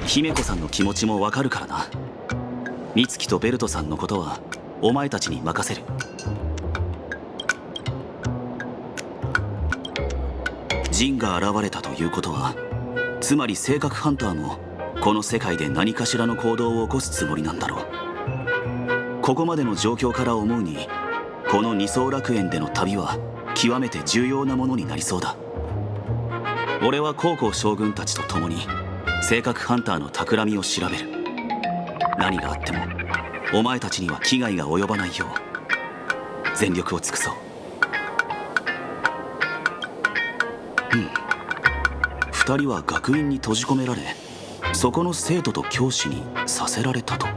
姫子さんの気持ちもわかるからな。美月とベルトさんのことはお前たちに任せる。ジンが現れたということは、つまり性格ハンターもこの世界で何かしらの行動を起こすつもりなんだろう。ここまでの状況から思うに、この二層楽園での旅は極めて重要なものになりそうだ。俺は高校将軍たちと共に性格ハンターの企みを調べる。何があってもお前たちには危害が及ばないよう全力を尽くそう。二人は学院に閉じ込められ、そこの生徒と教師にさせられたと。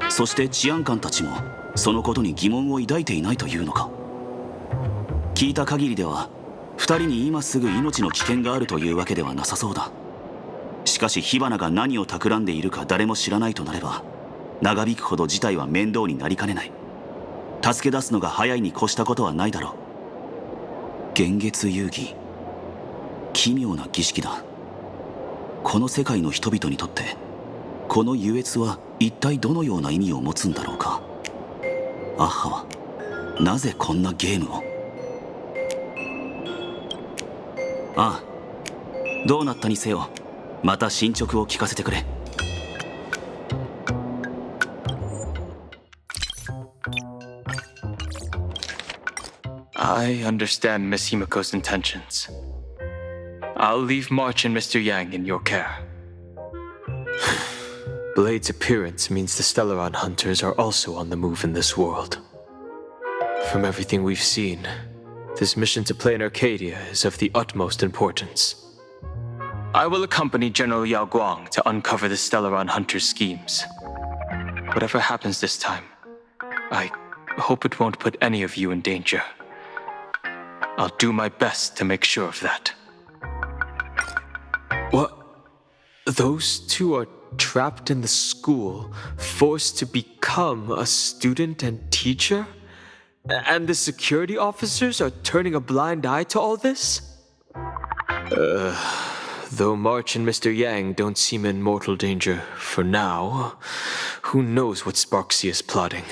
そして治安官たちもそのことに疑問を抱いていないというのか。聞いた限りでは二人に今すぐ命の危険があるというわけではなさそうだ。しかし火花が何を企んでいるか誰も知らないとなれば、長引くほど事態は面倒になりかねない。助け出すのが早いに越したことはないだろう。幻月遊戯、奇妙な儀式だ。この世界の人々にとってこの優越は一体どのような意味を持つんだろうか。アッハはなぜこんなゲームを。ああ、どうなったにせよまた進捗を聞かせてくれ。I understand Miss Himiko's intentions. I'll leave March and Mr. Yang in your care. Blade's appearance means the Stellaron hunters are also on the move in this world. From everything we've seen, this mission to play in Arcadia is of the utmost importance. I will accompany General Yao Guang to uncover the Stellaron hunters' schemes. Whatever happens this time, I hope it won't put any of you in danger. I'll do my best to make sure of that. What? Those two are trapped in the school, forced to become a student and teacher? And the security officers are turning a blind eye to all this? Though March and Mr. Yang don't seem in mortal danger for now, who knows what Sparxie is plotting.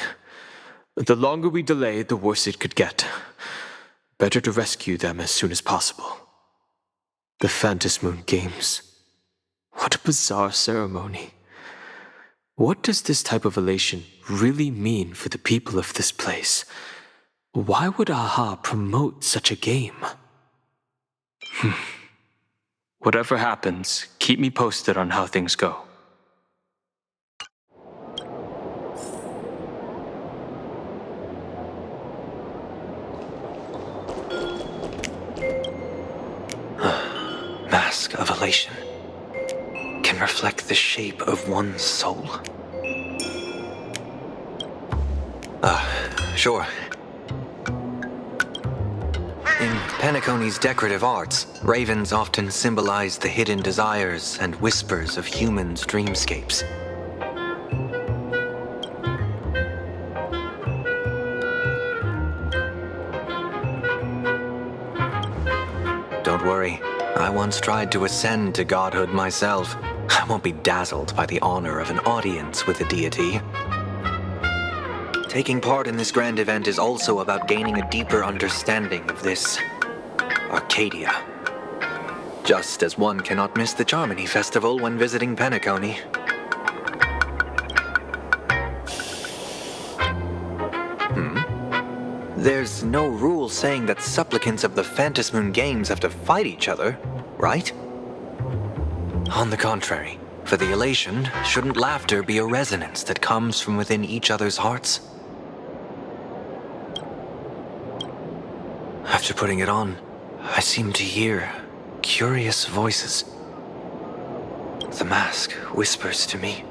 The longer we delay, the worse it could get. Better to rescue them as soon as possible. The Phantom Moon Games. What a bizarre ceremony. What does this type of elation really mean for the people of this place? Why would AHA promote such a game? Whatever happens, keep me posted on how things go. Mask of elation can reflect the shape of one's soul. Sure. In Penacony's decorative arts, ravens often symbolize the hidden desires and whispers of humans' dreamscapes. Don't worry, I once tried to ascend to godhood myself. I won't be dazzled by the honor of an audience with a deity. Taking part in this grand event is also about gaining a deeper understanding of this Arcadia. Just as one cannot miss the Charmony Festival when visiting Penacony. There's no rule saying that supplicants of the Phantom Moon Games have to fight each other, right? On the contrary, for the elation, shouldn't laughter be a resonance that comes from within each other's hearts? After putting it on, I seem to hear curious voices. The mask whispers to me,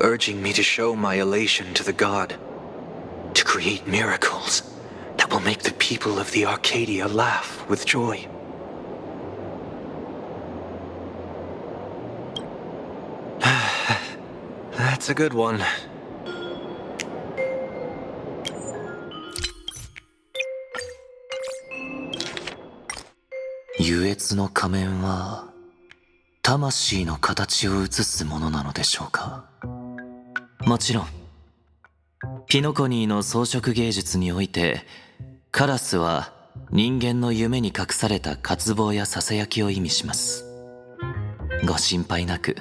urging me to show my elation to the god, to create miracles that will make the people of the Arcadia laugh with joy. That's a good one. 優越の仮面は魂の形を移すものなのでしょうか。もちろんピノコニーの装飾芸術においてカラスは人間の夢に隠された渇望やささやきを意味します。ご心配なく。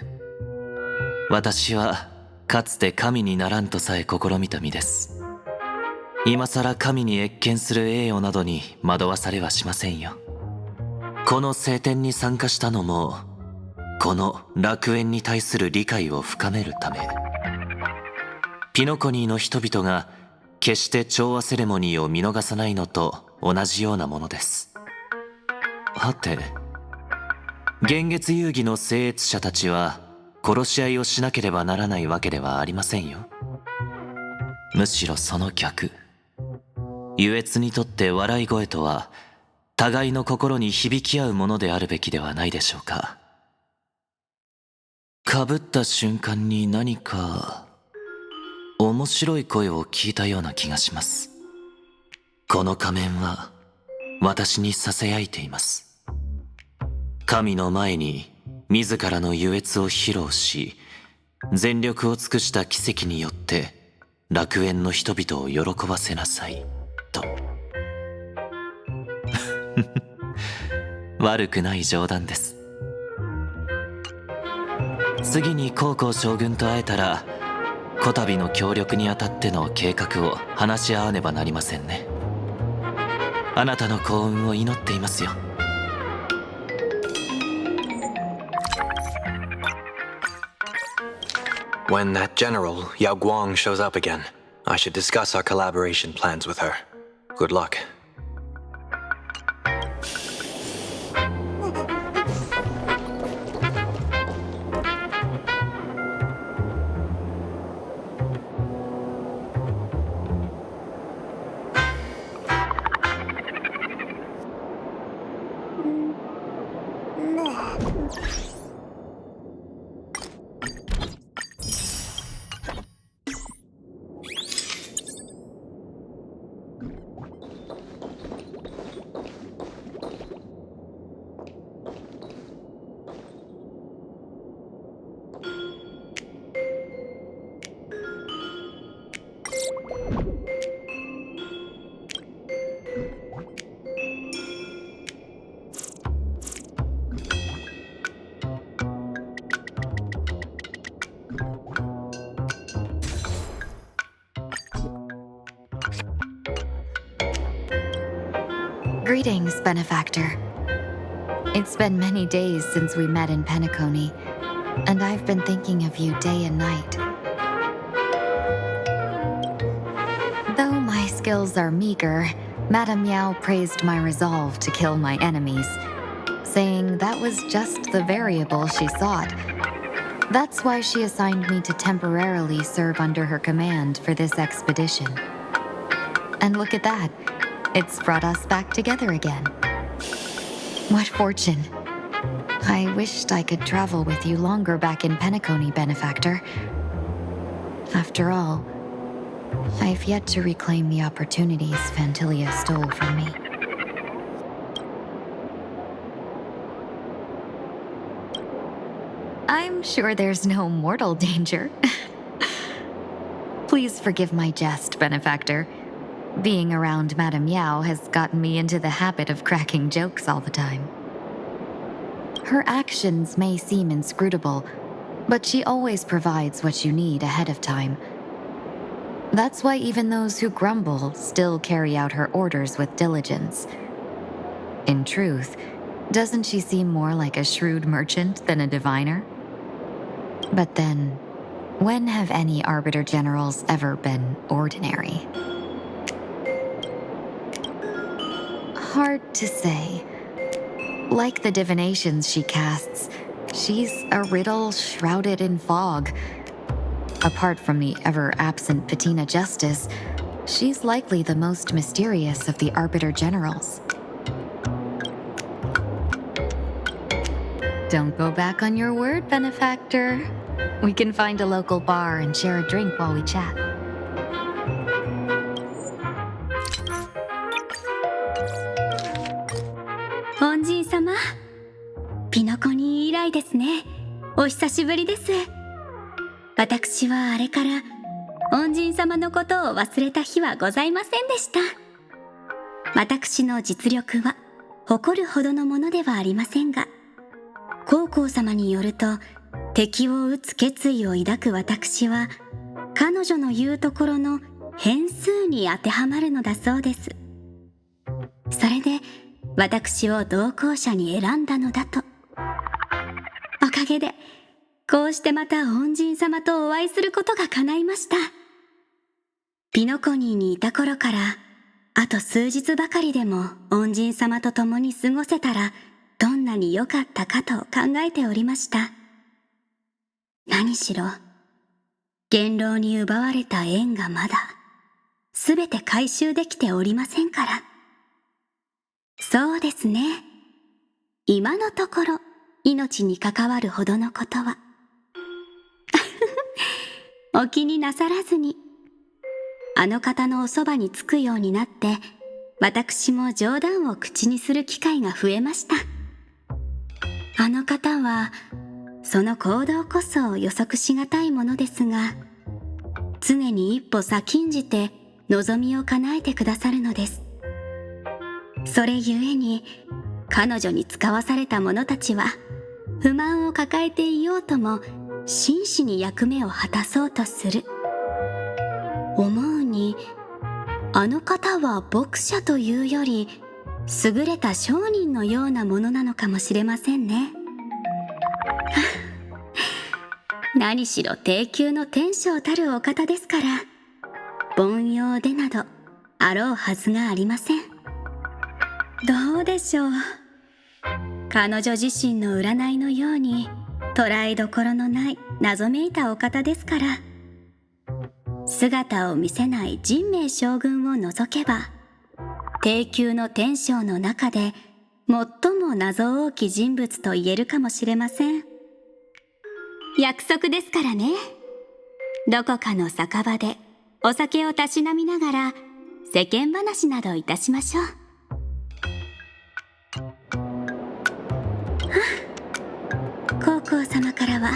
私はかつて神にならんとさえ試みた身です。今さら神に謁見する栄誉などに惑わされはしませんよ。この聖典に参加したのもこの楽園に対する理解を深めるため。ピノコニーの人々が決して調和セレモニーを見逃さないのと同じようなものです。はて、幻月遊戯の聖越者たちは殺し合いをしなければならないわけではありませんよ。むしろその逆。優越にとって笑い声とは互いの心に響き合うものであるべきではないでしょうか。かぶった瞬間に何か面白い声を聞いたような気がします。この仮面は私に囁いています。神の前に自らの優越を披露し、全力を尽くした奇跡によって楽園の人々を喜ばせなさいと。悪くない冗談です。次に高校将軍と会えたらこたびの協力にあたっての計画を話し合わねばなりませんね。あなたの幸運を祈っていますよ。When that general, Yao Guang, shows up again, I should discuss our collaboration plans with her. Good luck. Greetings, benefactor. It's been many days since we met in Penacony, and I've been thinking of you day and night. Though my skills are meager, Madame Yao praised my resolve to kill my enemies, saying that was just the variable she sought. That's why she assigned me to temporarily serve under her command for this expedition. And look at that. It's brought us back together again. What fortune. I wished I could travel with you longer back in Penacony, benefactor. After all, I've yet to reclaim the opportunities Fantilia stole from me. I'm sure there's no mortal danger. Please forgive my jest, benefactor. Being around Madame Yao has gotten me into the habit of cracking jokes all the time. Her actions may seem inscrutable, but she always provides what you need ahead of time. That's why even those who grumble still carry out her orders with diligence. In truth, doesn't she seem more like a shrewd merchant than a diviner? But then, when have any Arbiter Generals ever been ordinary? Hard to say. Like the divinations she casts, she's a riddle shrouded in fog. Apart from the ever-absent Patina Justice, she's likely the most mysterious of the Arbiter Generals. Don't go back on your word, benefactor. We can find a local bar and share a drink while we chat. 恩人様、ピノコニー以来ですね。お久しぶりです。私はあれから恩人様のことを忘れた日はございませんでした。私の実力は誇るほどのものではありませんが、高校様によると敵を討つ決意を抱く私は彼女の言うところの変数に当てはまるのだそうです。それで私を同行者に選んだのだと。おかげでこうしてまた恩人様とお会いすることが叶いました。ピノコニーにいた頃からあと数日ばかりでも恩人様と共に過ごせたらどんなに良かったかと考えておりました。何しろ元老に奪われた縁がまだすべて回収できておりませんから。そうですね。今のところ命に関わるほどのことはお気になさらずに。あの方のおそばにつくようになって私も冗談を口にする機会が増えました。あの方はその行動こそ予測しがたいものですが、常に一歩先んじて望みを叶えてくださるのです。それゆえに彼女に使わされた者たちは不満を抱えていようとも真摯に役目を果たそうとする。思うにあの方は牧者というより優れた商人のようなものなのかもしれませんね。何しろ低級の天将たるお方ですから凡庸でなどあろうはずがありません。どうでしょう。彼女自身の占いのように捉えどころのない謎めいたお方ですから、姿を見せない神明将軍を除けば低級の天将の中で最も謎多き人物と言えるかもしれません。約束ですからね。どこかの酒場でお酒をたしなみながら世間話などいたしましょう。高校様からは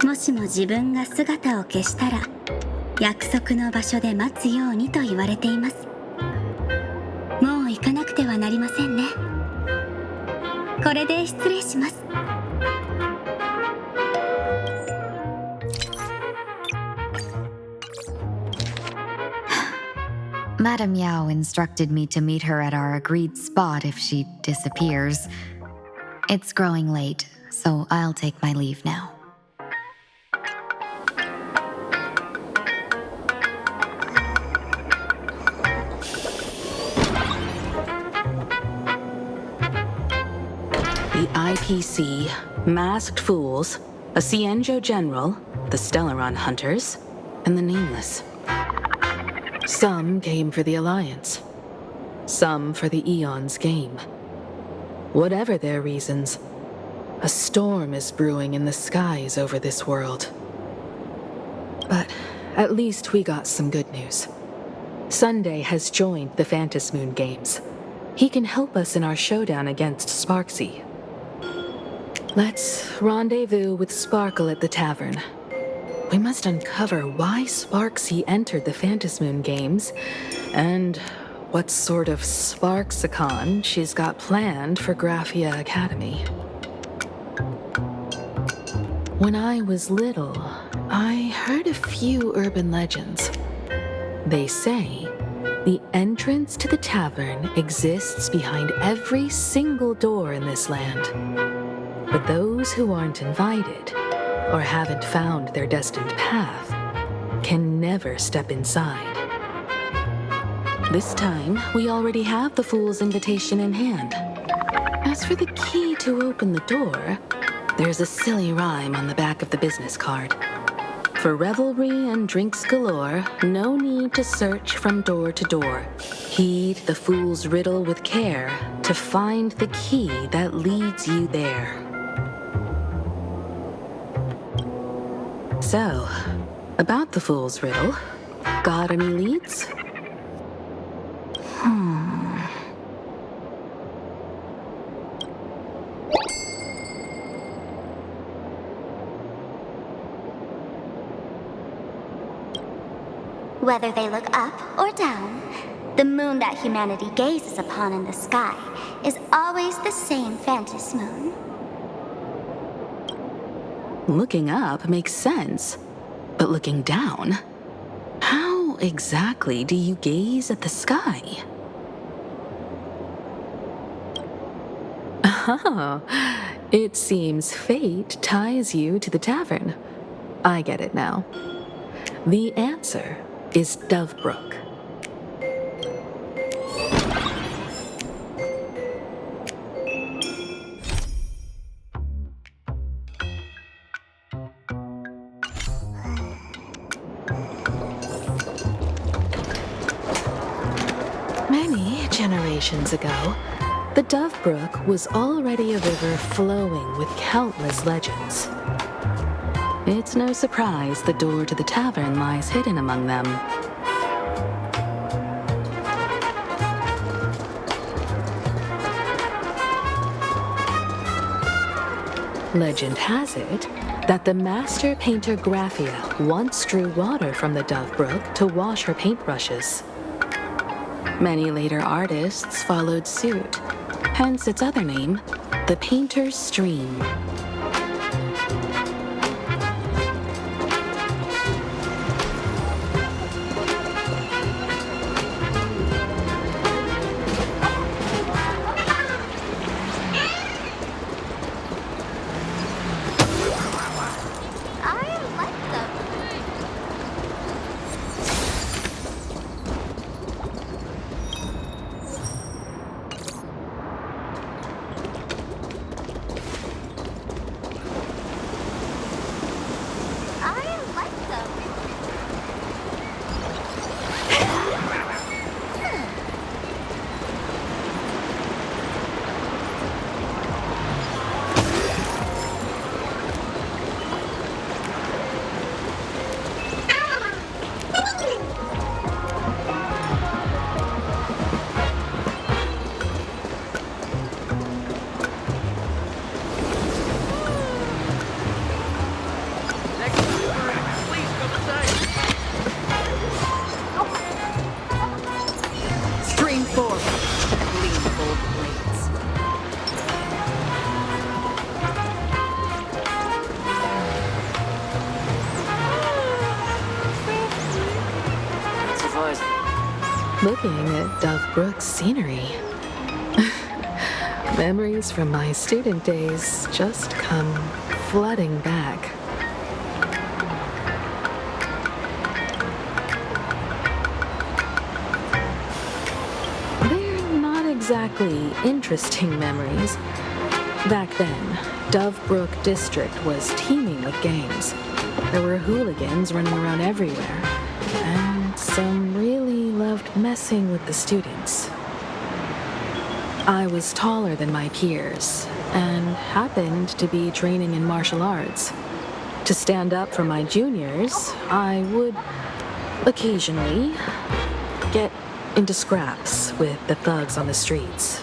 もしも自分が姿を消したら約束の場所で待つようにと言われています。もう行かなくてはなりませんね。これで失礼します。Madame Yao instructed me to meet her at our agreed spot if she disappears. It's growing late, so I'll take my leave now. The IPC, Masked Fools, a Cienjo General, the Stellaron Hunters, and the Nameless. Some came for the Alliance. Some for the Eon's game. Whatever their reasons, a storm is brewing in the skies over this world. But at least we got some good news. Sunday has joined the Phantasmoon Games. He can help us in our showdown against Sparxie. Let's rendezvous with Sparkle at the Tavern. We must uncover why Sparxie entered the Phantasmoon Games, and what sort of Sparxicon she's got planned for Graphia Academy. When I was little, I heard a few urban legends. They say the entrance to the tavern exists behind every single door in this land. But those who aren't invited, or haven't found their destined path, can never step inside. This time, we already have the Fool's invitation in hand. As for the key to open the door, there's a silly rhyme on the back of the business card. For revelry and drinks galore, no need to search from door to door. Heed the fool's riddle with care to find the key that leads you there. So, about the fool's riddle, got any leads? Whether they look up or down, the moon that humanity gazes upon in the sky is always the same Fantis moon. Looking up makes sense, but looking down? How exactly do you gaze at the sky? Oh, it seems fate ties you to the tavern. I get it now. The answer is Dovebrook. Many generations ago, the Dovebrook was already a river flowing with countless legends. It's no surprise the door to the tavern lies hidden among them. Legend has it that the master painter Graphia once drew water from the Dovebrook to wash her paintbrushes. Many later artists followed suit, hence its other name, the Painter's Stream. Looking at Dovebrook's scenery. Memories from my student days just come flooding back. They're not exactly interesting memories. Back then, Dovebrook District was teeming with gangs. There were hooligans running around everywhere, and some really loved messing with the students. I was taller than my peers and happened to be training in martial arts. To stand up for my juniors, I would occasionally get into scraps with the thugs on the streets.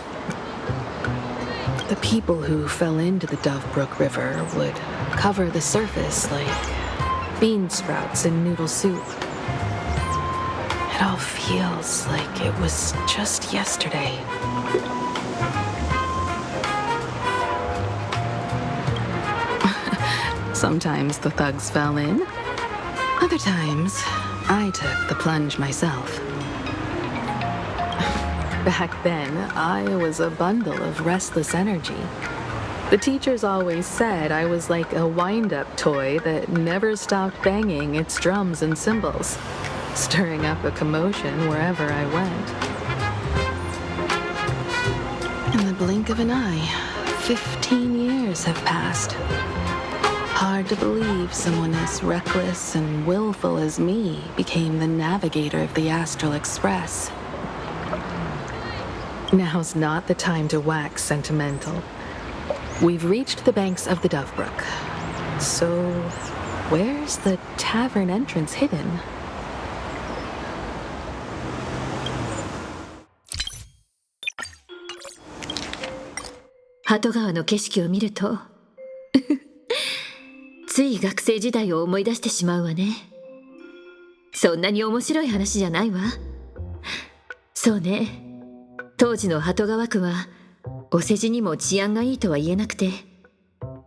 The people who fell into the Dovebrook River would cover the surface like bean sprouts in noodle soup. It all feels like it was just yesterday. Sometimes the thugs fell in. Other times, I took the plunge myself. Back then, I was a bundle of restless energy. The teachers always said I was like a wind-up toy that never stopped banging its drums and cymbals, stirring up a commotion wherever I went. In the blink of an eye, 15 years have passed. Hard to believe someone as reckless and willful as me became the navigator of the Astral Express. Now's not the time to wax sentimental. We've reached the banks of the Dovebrook. So, where's the tavern entrance hidden?鳩川の景色を見るとつい学生時代を思い出してしまうわね。そんなに面白い話じゃないわ。そうね、当時の鳩川区はお世辞にも治安がいいとは言えなくて、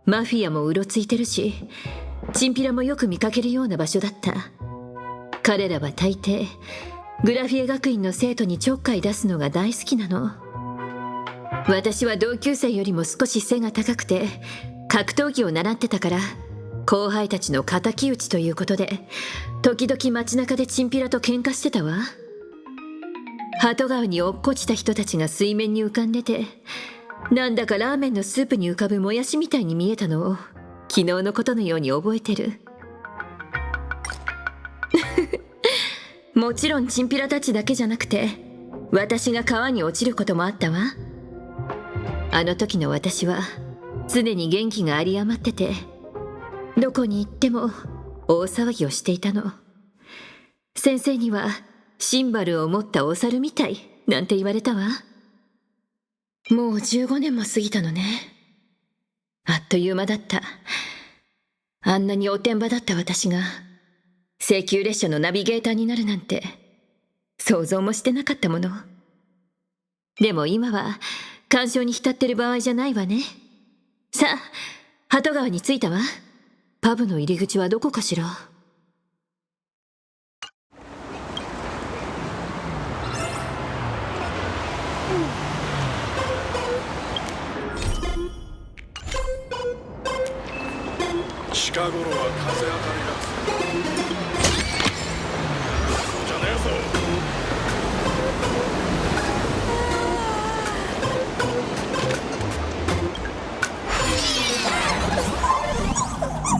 マフィアもうろついてるし、チンピラもよく見かけるような場所だった。彼らは大抵グラフィエ学院の生徒にちょっかい出すのが大好きなの。私は同級生よりも少し背が高くて格闘技を習ってたから、後輩たちの敵討ちということで時々街中でチンピラと喧嘩してたわ。鳩川に落っこちた人たちが水面に浮かんでて、なんだかラーメンのスープに浮かぶもやしみたいに見えたのを昨日のことのように覚えてる。もちろんチンピラたちだけじゃなくて、私が川に落ちることもあったわ。あの時の私は常に元気が有り余ってて、どこに行っても大騒ぎをしていたの。先生にはシンバルを持ったお猿みたいなんて言われたわ。もう15年も過ぎたのね。あっという間だった。あんなにおてんばだった私が西急列車のナビゲーターになるなんて想像もしてなかったもの。でも今は感傷に浸ってる場合じゃないわね。さあ、鳩川に着いたわ。パブの入り口はどこかしら。近頃は風当たりがそうじゃねえぞ。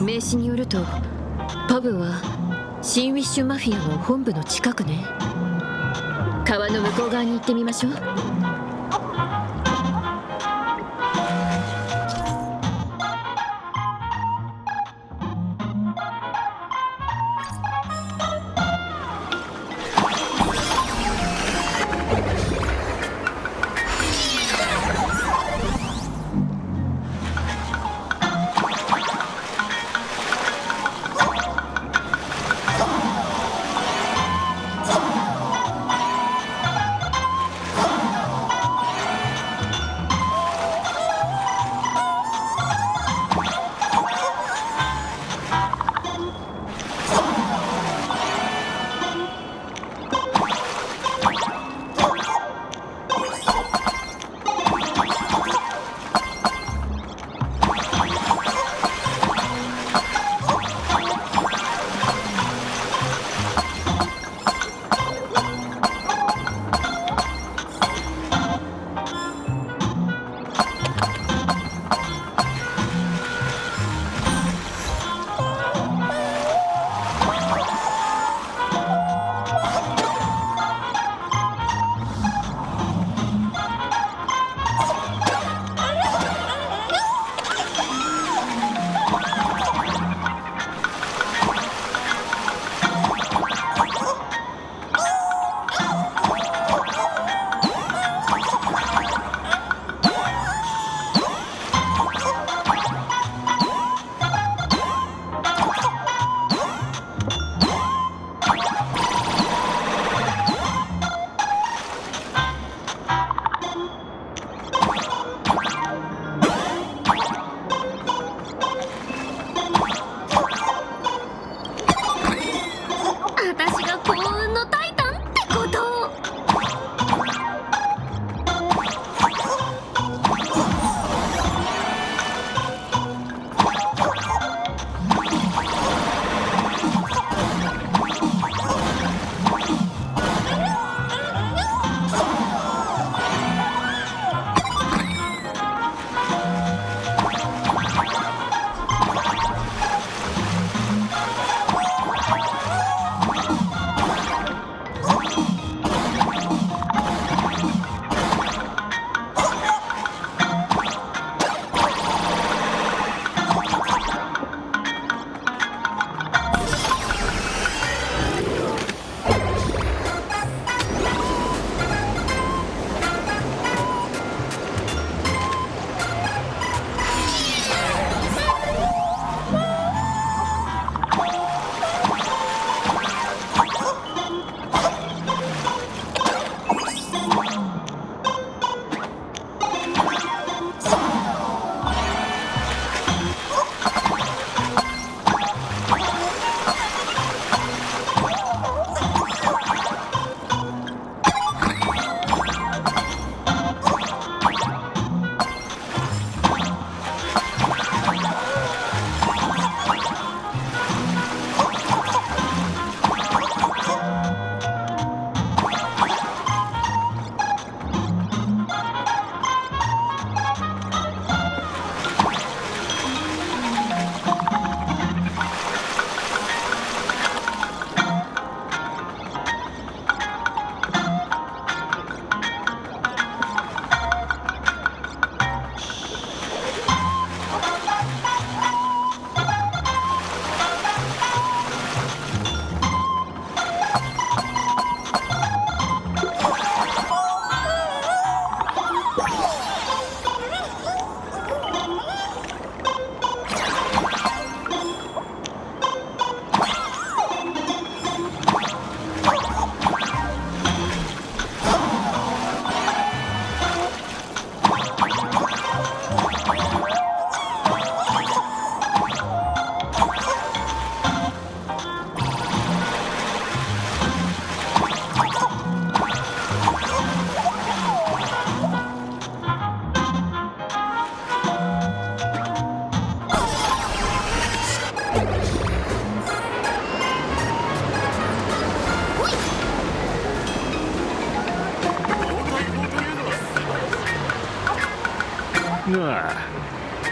名刺によるとパブはシンウィッシュマフィアの本部の近くね。川の向こう側に行ってみましょう。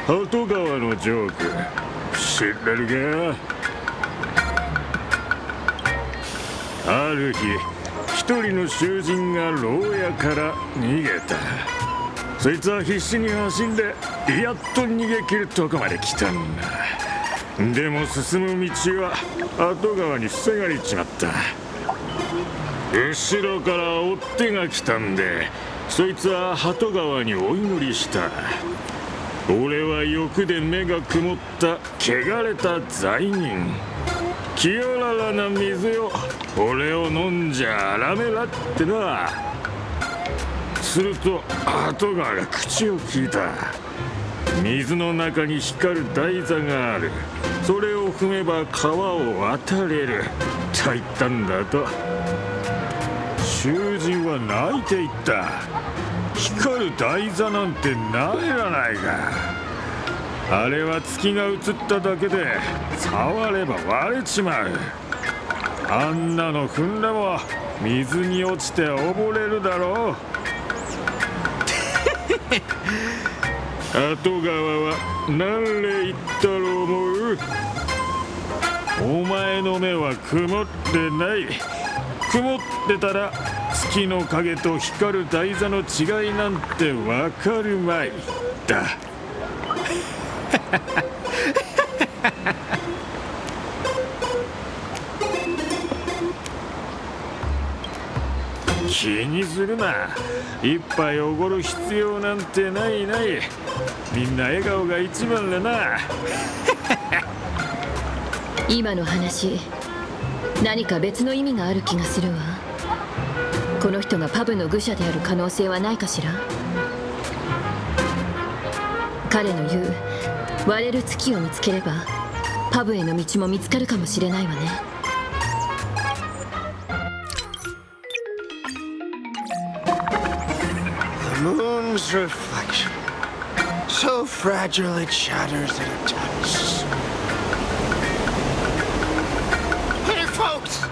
鳩川のジョーク知ってるか？ある日一人の囚人が牢屋から逃げた。そいつは必死に走んでやっと逃げ切るとこまで来たんだ。でも進む道は鳩川に塞がれちまった。後ろから追っ手が来たんで、そいつは鳩川にお祈りした。俺は欲で目が曇った汚れた罪人。清ららな水よ、俺を飲んじゃらめらってな。すると鳩川が口を聞いた。水の中に光る台座がある。それを踏めば川を渡れると言ったんだと。囚人は泣いていった。光る台座なんてないらないか。あれは月が映っただけで触れば割れちまう。あんなの踏んでも水に落ちて溺れるだろう。鳩川は何例言ったろ思う？お前の目は曇ってない。曇ってたら月の影と光る台座の違いなんてわかるまいだ。気にするな。一杯おごる必要なんてないない。みんな笑顔が一番だな。今の話、何か別の意味がある気がするわ。この人がパブの愚者である可能性はないかしら。彼の言う割れる月を見つければパブへの道も見つかるかもしれないわね。The moon's reflection, so fragile it shatters at a touch. Hey folks,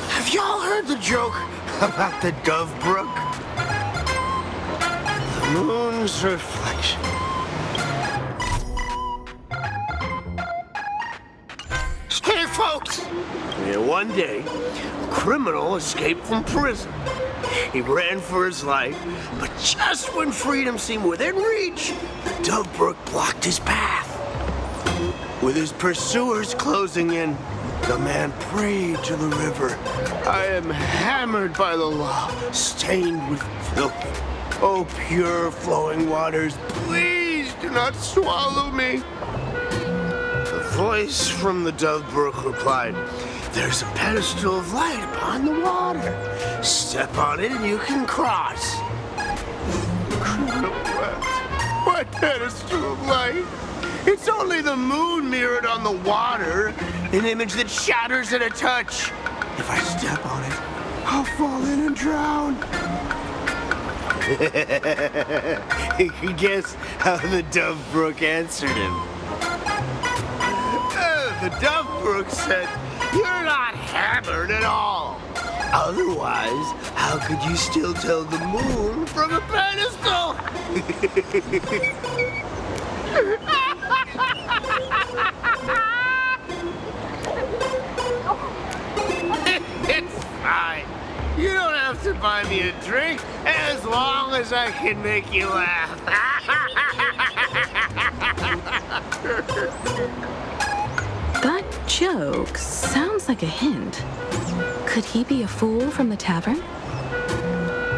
have y'all heard the joke about the Dove Brook? The moon's reflection. Hey folks, one day, a criminal escaped from prison. He ran for his life, but just when freedom seemed within reach, the Dove Brook blocked his path. With his pursuers closing in, the man prayed to the river. I am hammered by the law, stained with filth. Oh, pure flowing waters, please do not swallow me. The voice from the Dove Brook replied, there's a pedestal of light upon the water. Step on it and you can cross. The criminal wept. What pedestal of light? It's only the moon mirrored on the water, an image that shatters at a touch. If I step on it, I'll fall in and drown. You can guess how the Dove Brook answered him. The Dove Brook said, you're not hammered at all. Otherwise, how could you still tell the moon from a pedestal? It's fine. You don't have to buy me a drink as long as I can make you laugh. That joke sounds like a hint. Could he be a fool from the tavern?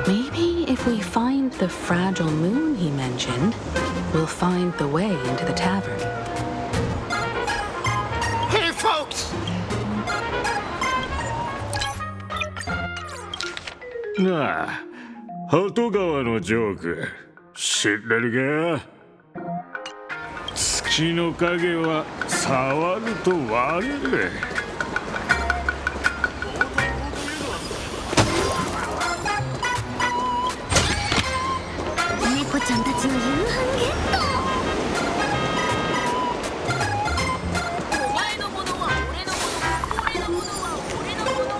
Maybe if we find the fragile moon he mentioned, we'll find the way into the tavern. Hey, folks! なあ、鳩川のジョーク知ってるか？月の影は触ると割れる。猫ちゃんたちの夕飯ゲット。お前のものは俺のもの、俺のものは俺のもの。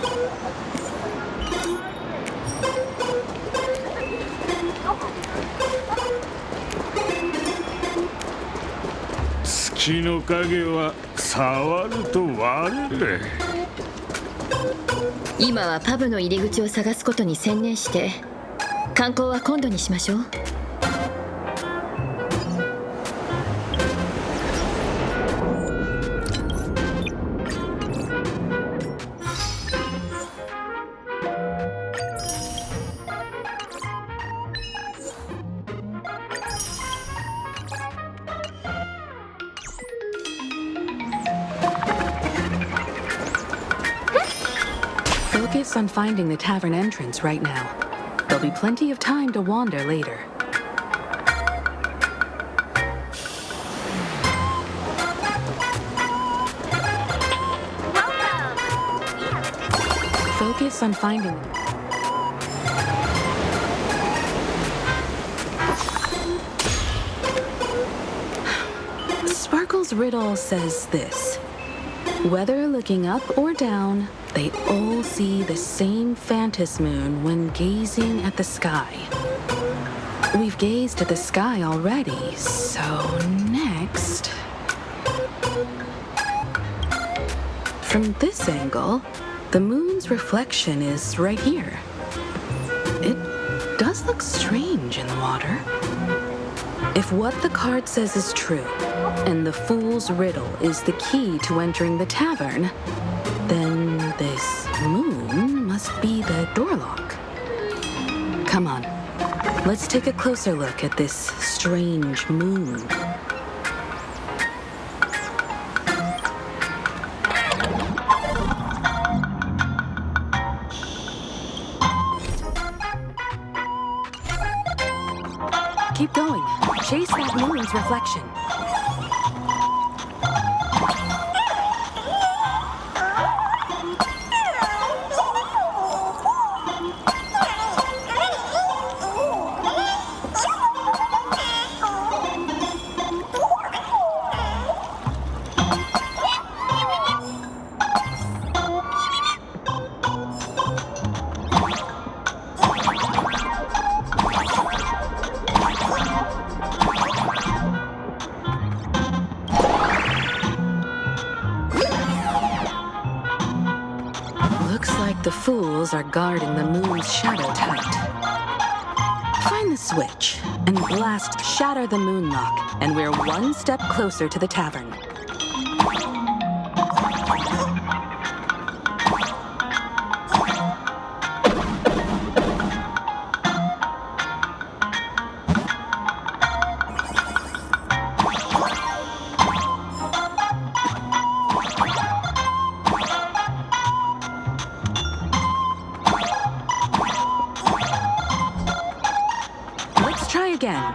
血の影は触ると割れる。今はパブの入り口を探すことに専念して観光は今度にしましょう。Focus on finding the tavern entrance right now. There'll be plenty of time to wander later. Focus on finding... Sparkle's riddle says this. Whether looking up or down, they all see the same phantom moon when gazing at the sky. We've gazed at the sky already, so next... From this angle, the moon's reflection is right here. It does look strange in the water. If what the card says is true, and the Fool's Riddle is the key to entering the tavern, then this moon must be the door lock. Come on, let's take a closer look at this strange moon. Keep going. Chase that moon's reflection. The fools are guarding the moon's shadow tight. Find the switch and blast Shatter the Moonlock, and we're one step closer to the tavern. Try again.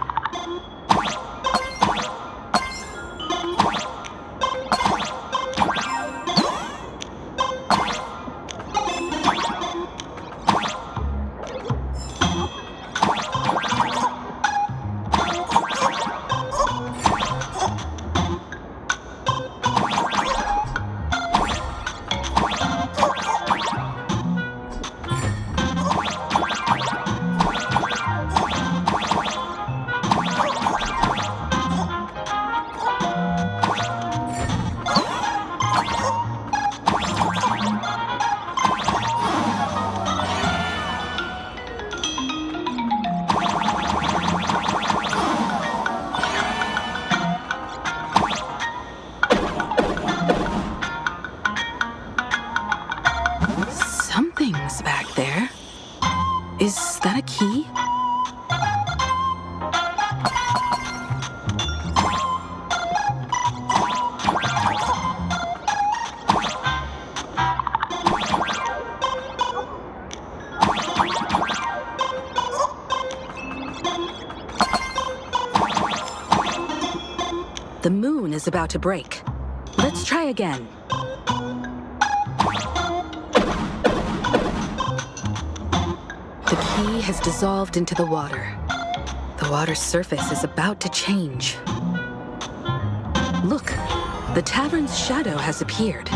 Something's back there. Is that a key? The moon is about to break. Let's try again. The key has dissolved into the water. The water's surface is about to change. Look, the tavern's shadow has appeared.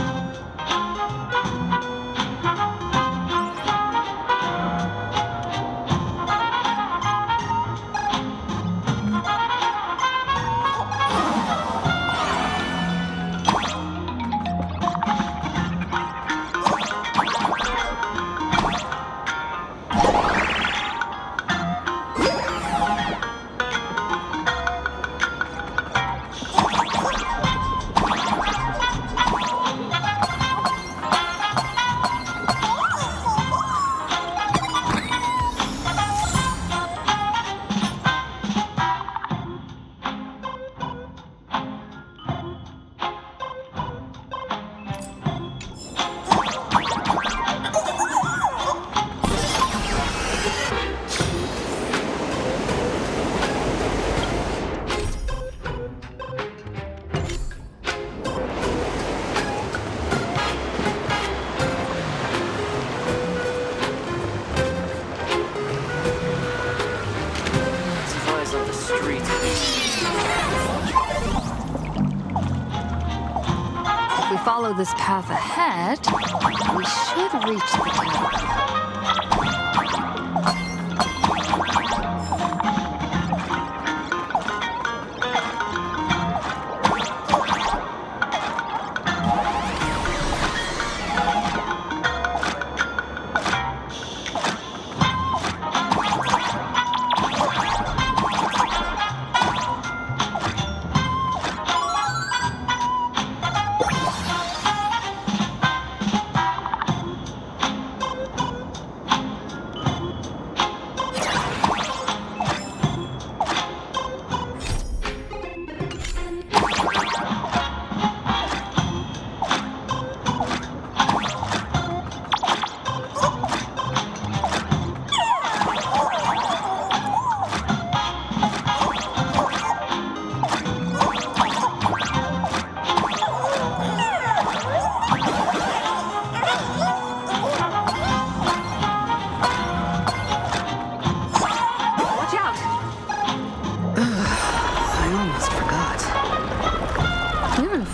If we follow this path ahead, we should reach the tower.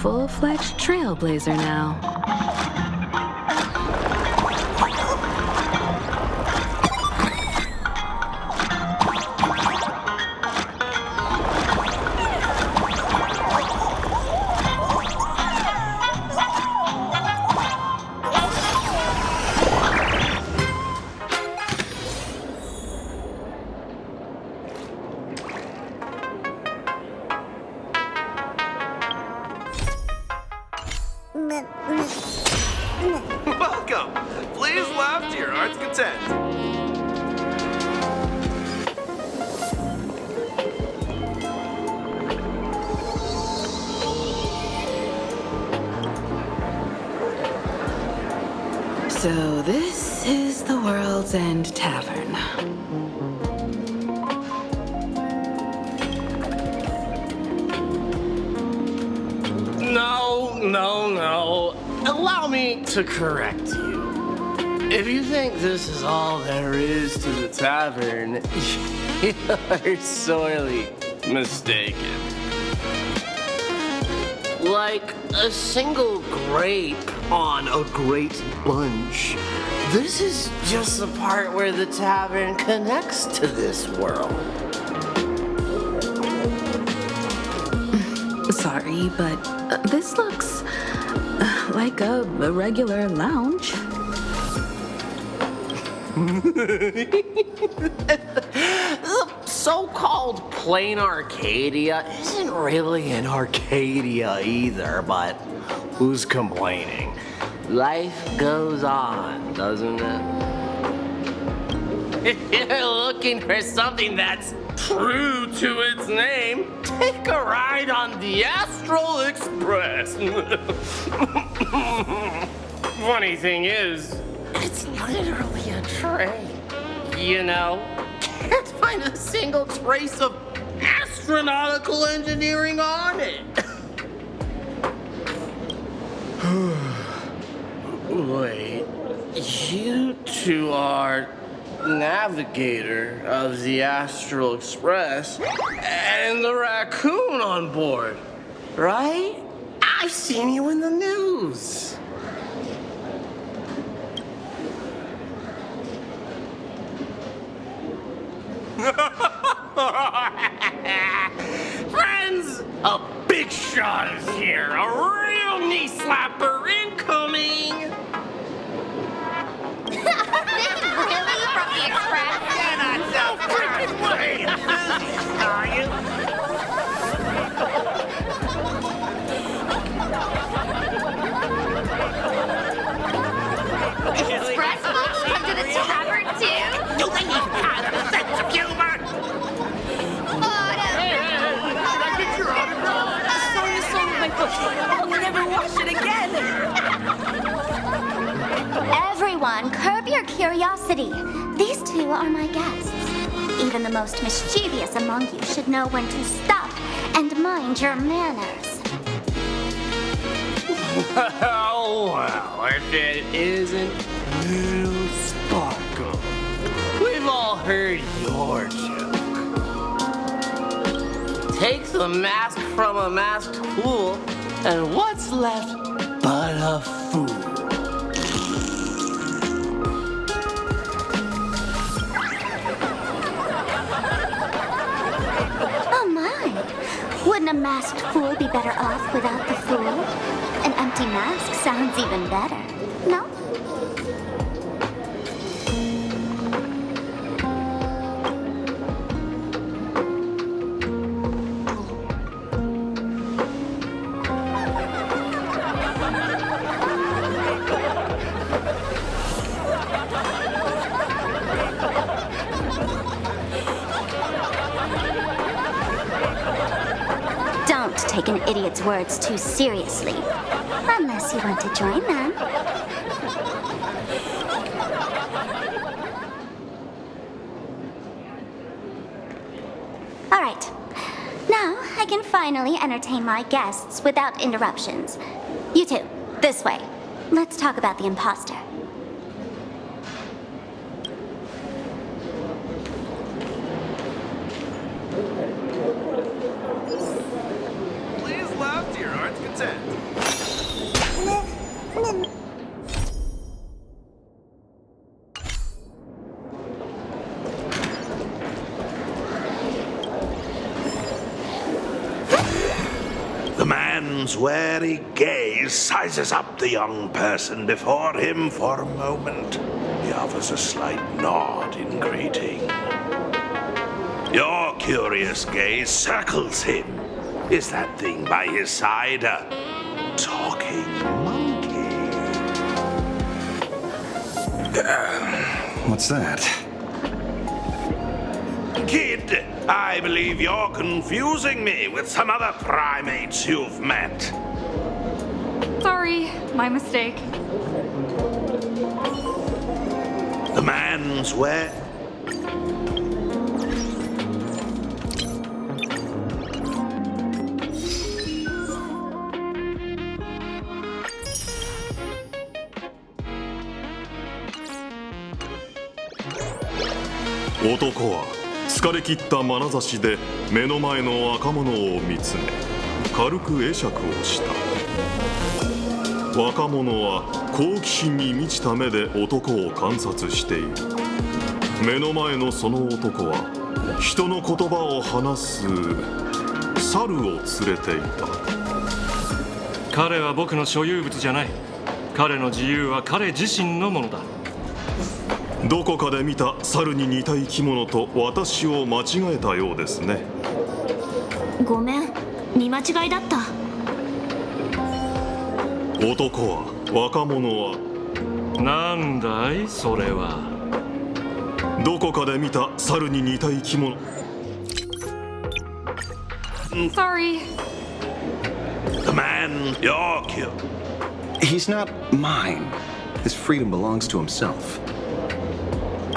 Full-fledged trailblazer now. Welcome! Please laugh to your heart's content. So this is the World's End Tavern. No. Allow me to correct you. If you think this is all there is to the tavern, you're sorely mistaken. Like a single grape on a great bunch, this is just the part where the tavern connects to this world. Sorry, but this looks like a regular lounge. The so-called plain Arcadia isn't really an Arcadia either, but who's complaining? Life goes on, doesn't it? If you're looking for something that's true to its name, take a ride on the Astral Express. Funny thing is, it's literally a train. You know, can't find a single trace of astronautical engineering on it. Wait, you two are navigator of the Astral Express and the raccoon on board, right? I've seen you in the news. Friends, a big shot is here. A real knee slapper incoming. Really? From the Express? You're not so freaking way, are you? Express folks come to the tavern too? Do they even have a sense of humor? Did I get your autograph? Sorry to soil my foot. I'll never wash it again. Everyone, curb your curiosity. These two are my guests. Even the most mischievous among you should know when to stop and mind your manners. Well, if it isn't little Sparkle, we've all heard your joke. Take the mask from a masked fool, and what's left but What a fool. Oh my! Wouldn't a masked fool be better off without the fool? An empty mask sounds even better, no? Don't take an idiot's words too seriously. Unless you want to join them. All right. Now I can finally entertain my guests without interruptions. You two, this way. Let's talk about the imposter. Please laugh to your heart's content. The man's wary gaze sizes up the young person before him for a moment. He offers a slight nod in greeting. Your curious gaze circles him. Is that thing by his side a talking monkey? What's that? Kid, I believe you're confusing me with some other primates you've met. Sorry, my mistake. The man's where?男は疲れ切った眼差しで目の前の若者を見つめ軽く会釈をした。若者は好奇心に満ちた目で男を観察している。目の前のその男は人の言葉を話す猿を連れていた。彼は僕の所有物じゃない。彼の自由は彼自身のものだ。どこかで見た猿に似た生き物と私を間違えたようですね。ごめん、見間違いだった。男は若者はなんだいそれは。どこかで見た猿に似た生き物。Sorry. The man, you're killed. He's not mine. His freedom belongs to himself.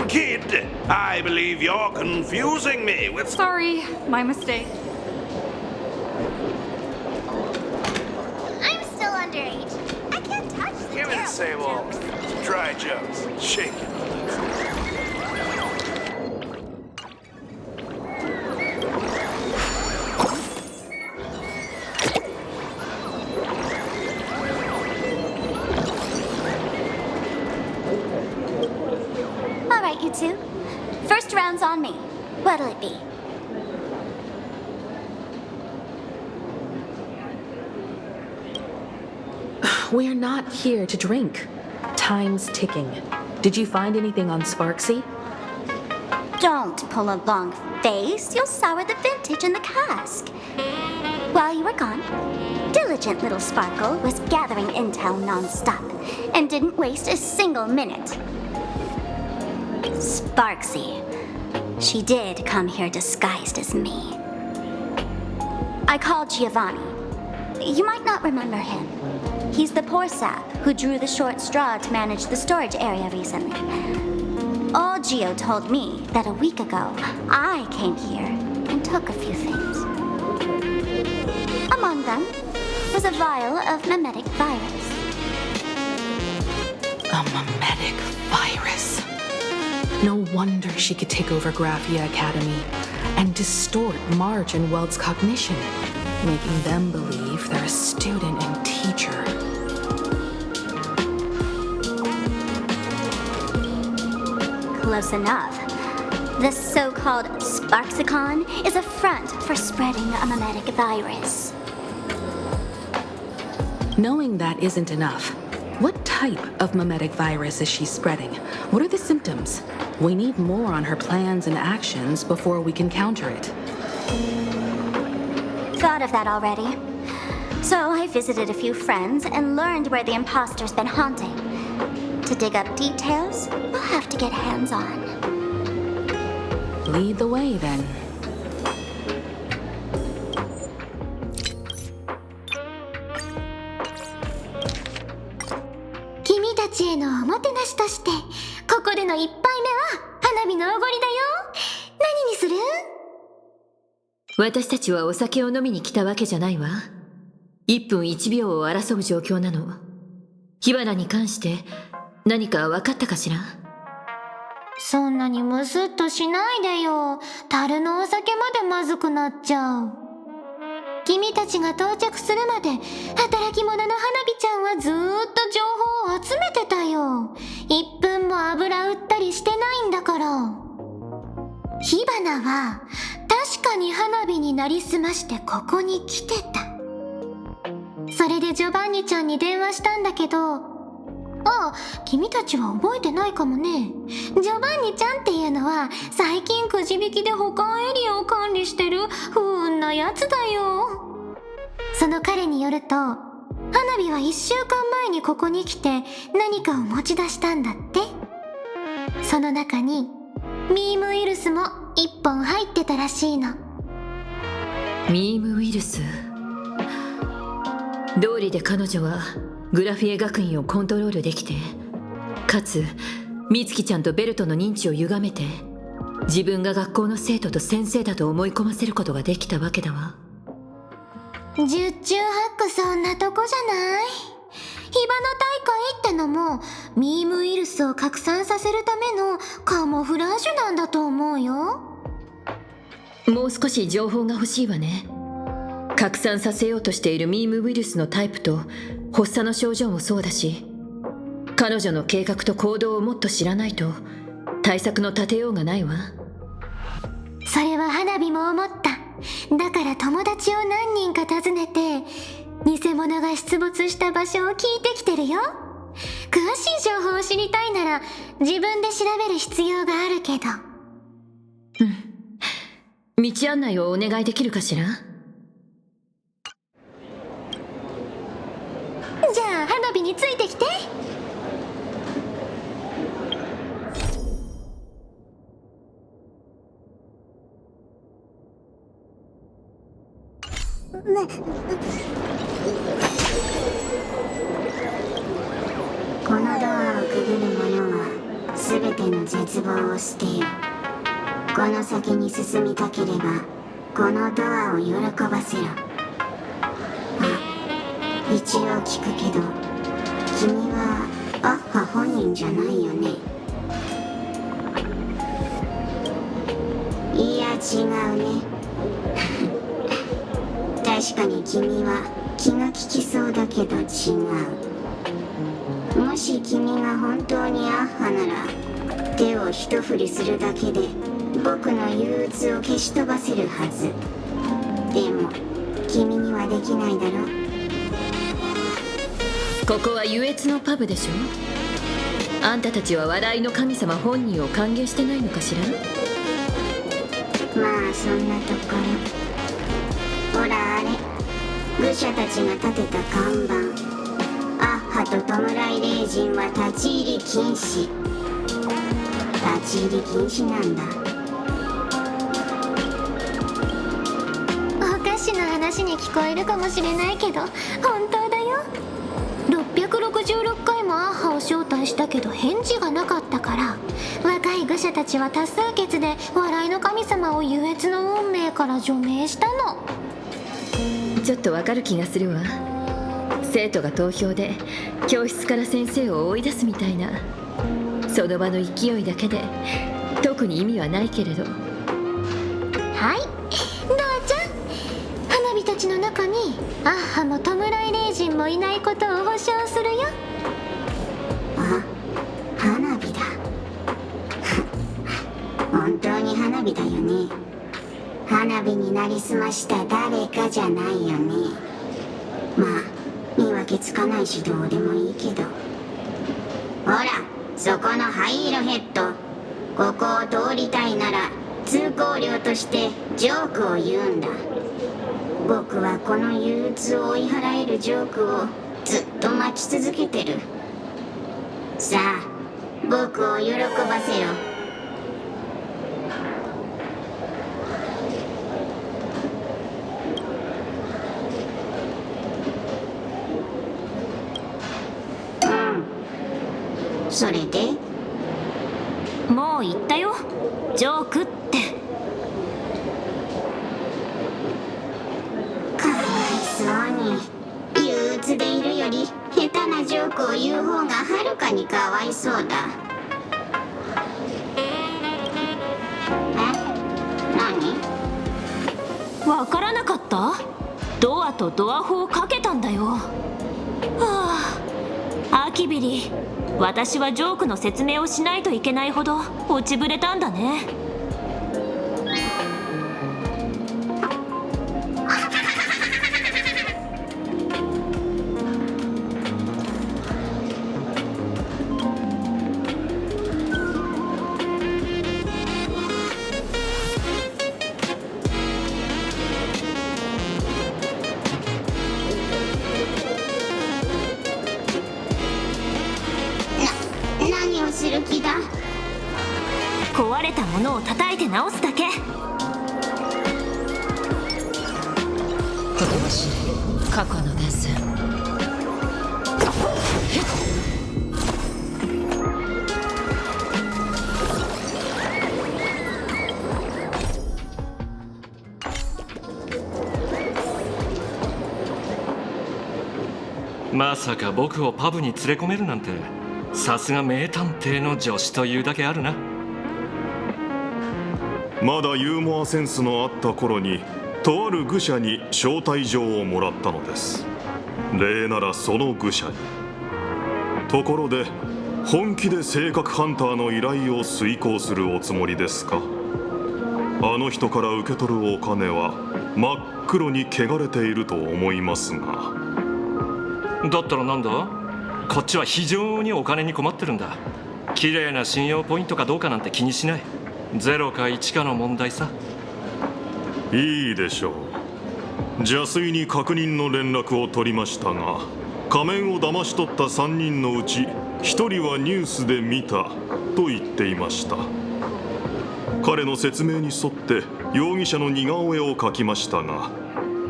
Kid, I believe you're confusing me with... Sorry, my mistake. I'm still underage. I can't touch the Give me the same old dry jokes. Shake it. All right, you two. First round's on me. What'll it be? We're not here to drink. Time's ticking. Did you find anything on Sparxie? Don't pull a long face. You'll sour the vintage in the cask. While you were gone, diligent little Sparkle was gathering intel non-stop and didn't waste a single minute. Sparxie. She did come here disguised as me. I called Giovanni. You might not remember him. He's the poor sap who drew the short straw to manage the storage area recently. All Gio told me that a week ago, I came here and took a few things. Among them was a vial of mimetic virus. A mimetic virus. No wonder she could take over Graphia Academy and distort Marge and Weld's cognition, making them believe they're a student and teacher. Close enough. The so-called Sparxicon is a front for spreading a mimetic virus. Knowing that isn't enough. What type of mimetic virus is she spreading? What are the symptoms? We need more on her plans and actions before we can counter it. Thought of that already. So I visited a few friends and learned where the imposter's been haunting. To dig up details, we'll have to get hands-on. Lead the way, then. Kimi たちへのおもてなしとして、ここでの一杯目は花火のおごりだよ。何にする？私たちはお酒を飲みに来たわけじゃないわ。1分1秒を争う状況なの。火花に関して何か分かったかしら？そんなにムスッとしないでよ。樽のお酒までまずくなっちゃう。君たちが到着するまで働き者の花火ちゃんはずーっと情報を集めてたよ。1分も油売ったりしてないんだから。火花は確かに花火になりすましてここに来てた。それでジョバンニちゃんに電話したんだけど、ああ、君たちは覚えてないかもね。ジョバンニちゃんっていうのは最近くじ引きで保管エリアを管理してる不運なやつだよ。その彼によると、花火は1週間前にここに来て何かを持ち出したんだって。その中にミームウイルスも1本入ってたらしいの。ミームウイルス。道理で彼女はグラフィエ学院をコントロールできて、かつ美月ちゃんとベルトの認知を歪めて、自分が学校の生徒と先生だと思い込ませることができたわけだわ。十中八九そんなとこじゃない？火花大会ってのもミームウイルスを拡散させるためのカモフラージュなんだと思うよ。もう少し情報が欲しいわね。拡散させようとしているミームウイルスのタイプと発作の症状もそうだし、彼女の計画と行動をもっと知らないと対策の立てようがないわ。それは花火も思った。だから友達を何人か訪ねて偽物が出没した場所を聞いてきてるよ。詳しい情報を知りたいなら自分で調べる必要があるけど。道案内をお願いできるかしら？じゃあ花火についてきて。このドアをくぐる者は全ての絶望を捨てよ。この先に進みたければこのドアを喜ばせろ。一応聞くけど、君はアッハ本人じゃないよね。いや違うね。確かに君は気が利きそうだけど違う。もし君が本当にアッハなら手を一振りするだけで僕の憂鬱を消し飛ばせるはず。でも君にはできないだろ。ここは優越のパブでしょ。あんたたちは笑いの神様本人を歓迎してないのかしら。まあそんなところ。ほらあれ、愚者たちが立てた看板。アッハと弔い霊人は立ち入り禁止。立ち入り禁止なんだ。おかしな話に聞こえるかもしれないけど本当だよ。666回もアッハを招待したけど返事がなかったから、若い愚者たちは多数決で笑いの神様を優越の運命から除名したの。ちょっとわかる気がするわ。生徒が投票で教室から先生を追い出すみたいな、その場の勢いだけで特に意味はないけれど。はい、ドアちゃん、花火たちの中にアッハも弔い霊人もいないことを保証するよ。あ、花火だ。本当に花火だよね。花火になりすました誰かじゃないよね。まあ見分けつかないしどうでもいいけど。ほらそこの灰色ヘッド、ここを通りたいなら通行料としてジョークを言うんだ。僕はこの憂鬱を追い払えるジョークをずっと待ち続けてる。さあ僕を喜ばせろ。それでもう言ったよ、ジョークって。かわいそうに、憂鬱でいるより下手なジョークを言う方がはるかにかわいそうだ。何？わからなかった？ドアとドア砲をかけたんだよ。はあ、アキビリ、私はジョークの説明をしないといけないほど落ちぶれたんだね。何をする気だ？壊れたものを叩いて直すだけ。過去の伝線。まさか僕をパブに連れ込めるなんて、さすが名探偵の助手というだけあるな。まだユーモアセンスのあった頃にとある愚者に招待状をもらったのです。礼ならその愚者に。ところで本気で性格ハンターの依頼を遂行するおつもりですか？あの人から受け取るお金は真っ黒に汚れていると思いますが。だったらなんだ？こっちは非常にお金に困ってるんだ。綺麗な信用ポイントかどうかなんて気にしない。0か1かの問題さ。いいでしょう。邪推に確認の連絡を取りましたが、仮面を騙し取った3人のうち1人はニュースで見たと言っていました。彼の説明に沿って容疑者の似顔絵を描きましたが、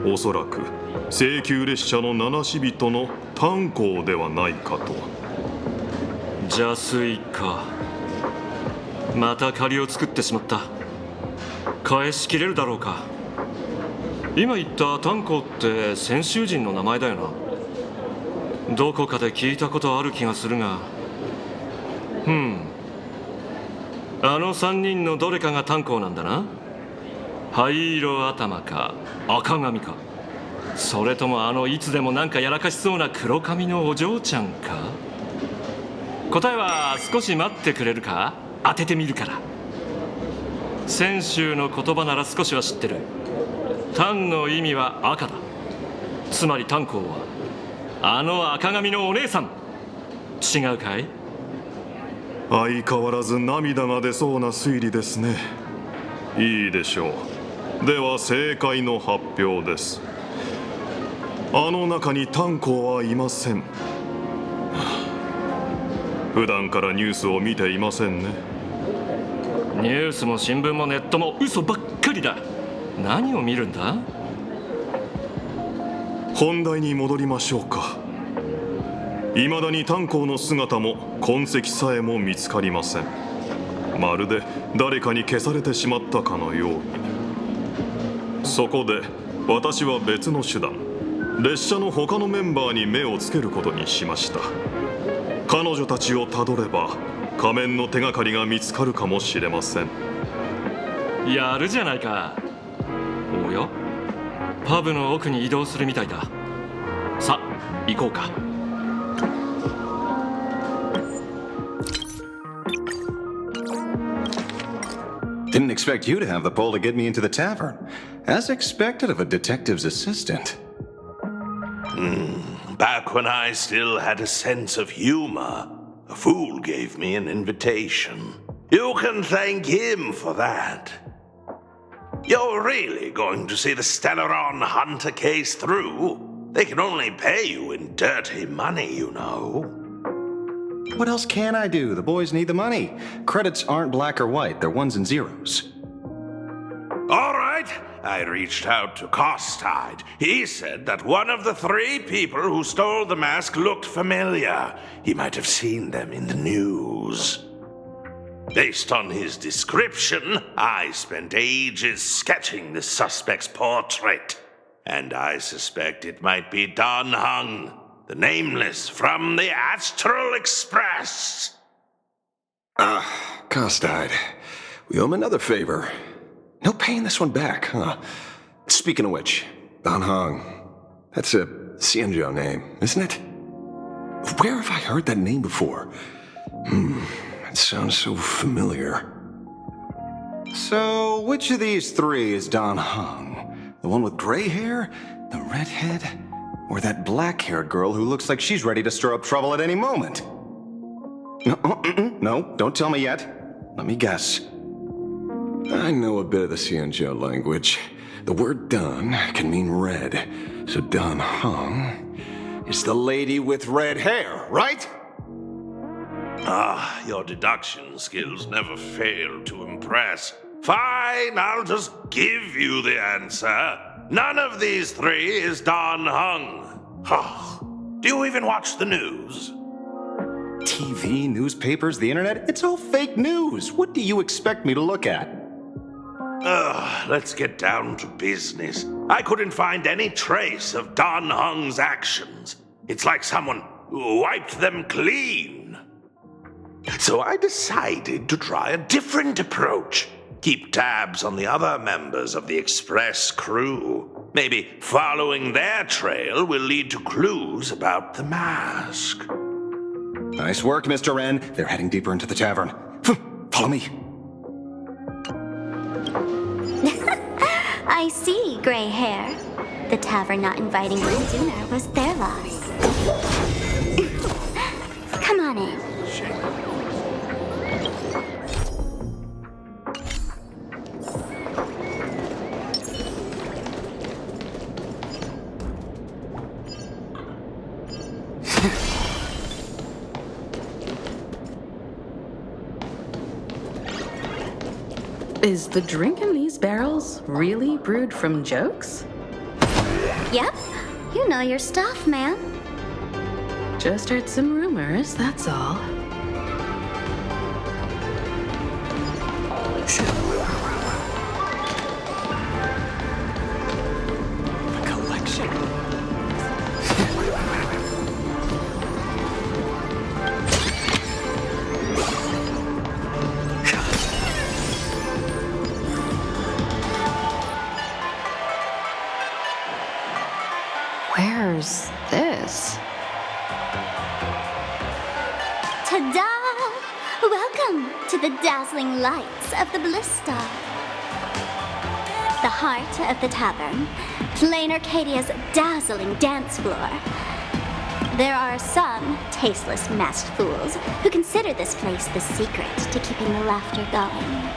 おそらく請求列車の七死人の炭鉱ではないかと。邪推か。また借りを作ってしまった。返しきれるだろうか。今言った炭鉱って先週人の名前だよな。どこかで聞いたことある気がするが。あの3人のどれかが炭鉱なんだな。灰色頭か赤髪か、それともあのいつでもなんかやらかしそうな黒髪のお嬢ちゃんか。答えは少し待ってくれるか？当ててみるから。先週の言葉なら少しは知ってる。炭の意味は赤だ。つまり炭鉱はあの赤髪のお姉さん。違うかい？相変わらず涙が出そうな推理ですね。いいでしょう。では正解の発表です。あの中に炭鉱はいません。普段からニュースを見ていませんね。ニュースも新聞もネットも嘘ばっかりだ。何を見るんだ？本題に戻りましょうか。未だに炭鉱の姿も痕跡さえも見つかりません。まるで誰かに消されてしまったかのように。そこで私は別の手段、列車の他のメンバーに目をつけることにしました。彼女たちをたどれば仮面の手がかりが見つかるかもしれません。やるじゃないか。おや、パブの奥に移動するみたいだ。さあ行こうか。Didn't expect you to have the pull to get me into the tavern. As expected of a detective's assistant. Back when I still had a sense of humor, a fool gave me an invitation. You can thank him for that. You're really going to see the Stellaron Hunter case through? They can only pay you in dirty money, you know. What else can I do? The boys need the money. Credits aren't black or white, they're ones and zeros. All right, I reached out to Costide. He said that one of the 3 people who stole the mask looked familiar. He might have seen them in the news. Based on his description, I spent ages sketching the suspect's portrait. And I suspect it might be Don Hung, the Nameless from the Astral Express. Costide. We owe him another favor. No paying this one back, huh? Speaking of which, Don Hung. That's a Xianzhou name, isn't it? Where have I heard that name before? It sounds so familiar. So, which of these 3 is Don Hung? The one with gray hair? The redhead? Or that black-haired girl who looks like she's ready to stir up trouble at any moment? No, don't tell me yet. Let me guess. I know a bit of the Xianzhou language. The word Don can mean red, so Don Hung is the lady with red hair, right? Your deduction skills never fail to impress. Fine, I'll just give you the answer. None of these 3 is Don Hung. Do you even watch the news? TV, newspapers, the internet, it's all fake news. What do you expect me to look at? Let's get down to business. I couldn't find any trace of Don Hung's actions. It's like someone wiped them clean. So I decided to try a different approach. Keep tabs on the other members of the Express crew. Maybe following their trail will lead to clues about the mask. Nice work, Mr. Wren. They're heading deeper into the tavern. Follow me. I see, gray hair. The tavern not inviting you sooner was their loss. Come on in. Is the drink in these barrels really brewed from jokes? Yep, you know your stuff, man. Just heard some rumors, that's all. The collection. Where's this? Ta-da! Welcome to the dazzling lights of the Ballista. The heart of the tavern, Plain Arcadia's dazzling dance floor. There are some tasteless masked fools who consider this place the secret to keeping the laughter going.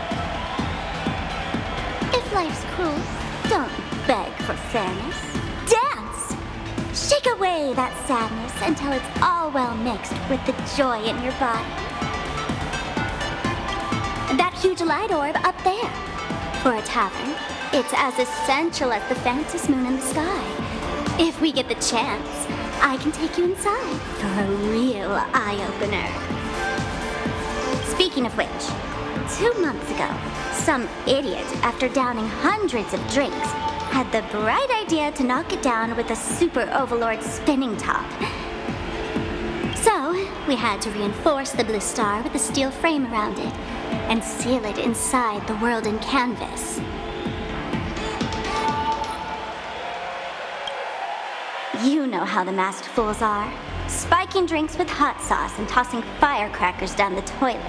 If life's cruel, don't beg for fairness. Dance! Shake away that sadness until it's all well mixed with the joy in your body. That huge light orb up there. For a tavern, it's as essential as the faintest moon in the sky. If we get the chance, I can take you inside for a real eye-opener. Speaking of which, 2 months ago, some idiot, after downing hundreds of drinks, had the bright idea to knock it down with a super overlord spinning top. So, we had to reinforce the Blistar with a steel frame around it and seal it inside the world in canvas. You know how the masked fools are. Spiking drinks with hot sauce and tossing firecrackers down the toilet.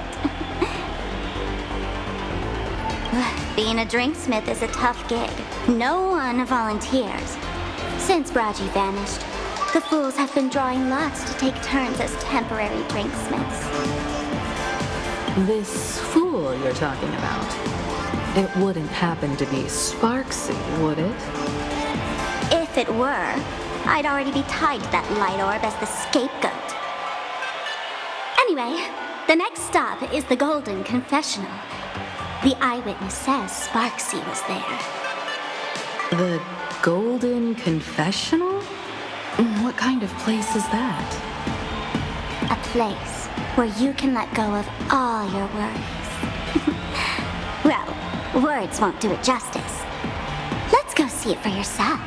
Being a drinksmith is a tough gig. No one volunteers. Since Braji vanished, the fools have been drawing lots to take turns as temporary drinksmiths. This fool you're talking about, it wouldn't happen to be Sparxie, would it? If it were, I'd already be tied to that light orb as the scapegoat. Anyway, the next stop is the Golden Confessional. The eyewitness says Sparxie was there. The Golden Confessional? What kind of place is that? A place where you can let go of all your worries. Well, words won't do it justice. Let's go see it for yourself.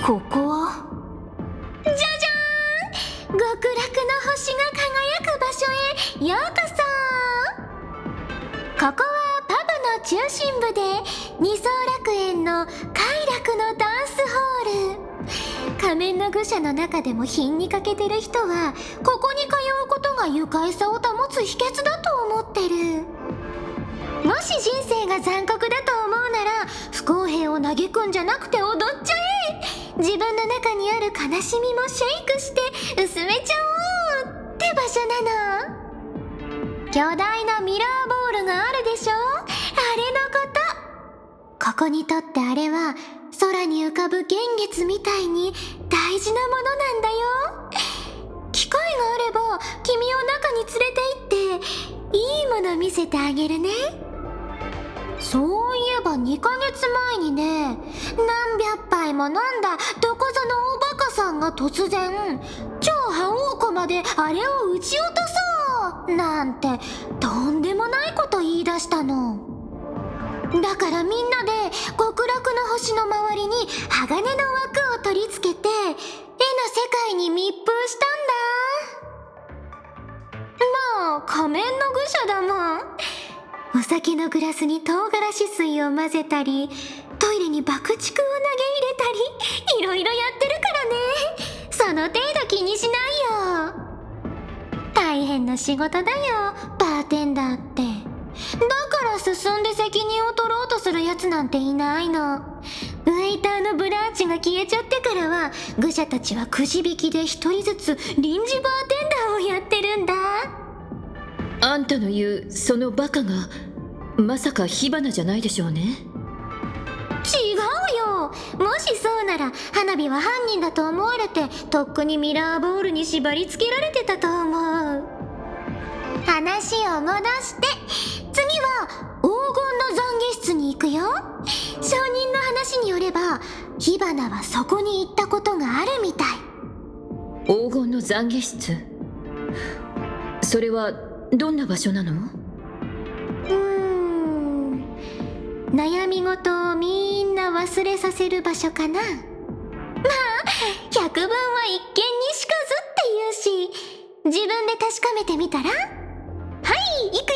Koko? じゃじゃーん！極楽の星が輝く場所へようこそ！ここはパブの中心部で二層楽園の快楽のダンスホール。仮面の愚者の中でも品に欠けてる人はここに通うことが愉快さを保つ秘訣だと思ってる。もし人生が残酷だと思うなら不公平を嘆くんじゃなくて踊っちゃえ。自分の中にある悲しみもシェイクして薄めちゃおうって場所なの。巨大なミラーボールがあるでしょ。あれのこと。ここにとってあれは空に浮かぶ幻月みたいに大事なものなんだよ。機会があれば君を中に連れて行っていいもの見せてあげるね。そういえば2ヶ月前にね、何百杯も飲んだどこぞのおバカさんが突然超覇王駒であれを撃ち落とそうなんてとんでもないこと言い出したの。だからみんなで極楽の星の周りに鋼の枠を取り付けて絵の世界に密封したんだ。まあ仮面の愚者だもん。お酒のグラスに唐辛子水を混ぜたり、トイレに爆竹を投げ入れたり、いろいろやってるからね。その程度気にしないよ。大変な仕事だよ、バーテンダーって。だから進んで責任を取ろうとするやつなんていないの。ウェイターのブランチが消えちゃってからは、愚者たちはくじ引きで一人ずつ臨時バーテンダーをやってるんだ。あんたの言うそのバカがまさか火花じゃないでしょうね。違うよ。もしそうなら花火は犯人だと思われてとっくにミラーボールに縛り付けられてたと思う。話を戻して次は黄金の懺悔室に行くよ。証人の話によれば火花はそこに行ったことがあるみたい。黄金の懺悔室、それはどんな場所なの？悩み事をみんな忘れさせる場所かな。まあ百聞は一見にしかずって言うし、自分で確かめてみたら。はい、行くよ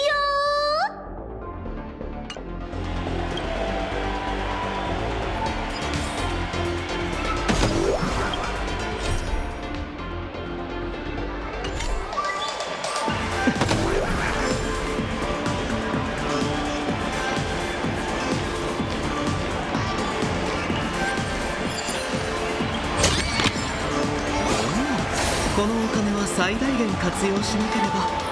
このお金は最大限活用しなければ。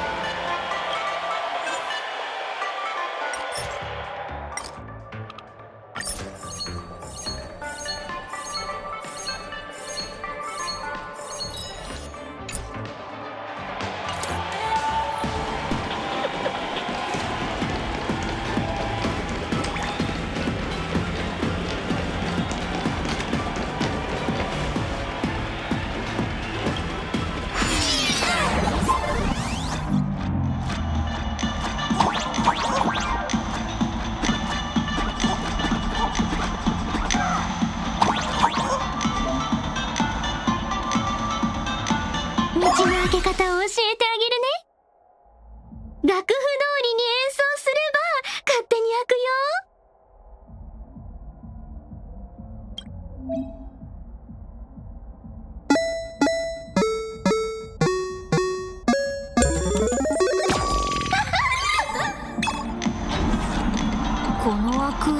この枠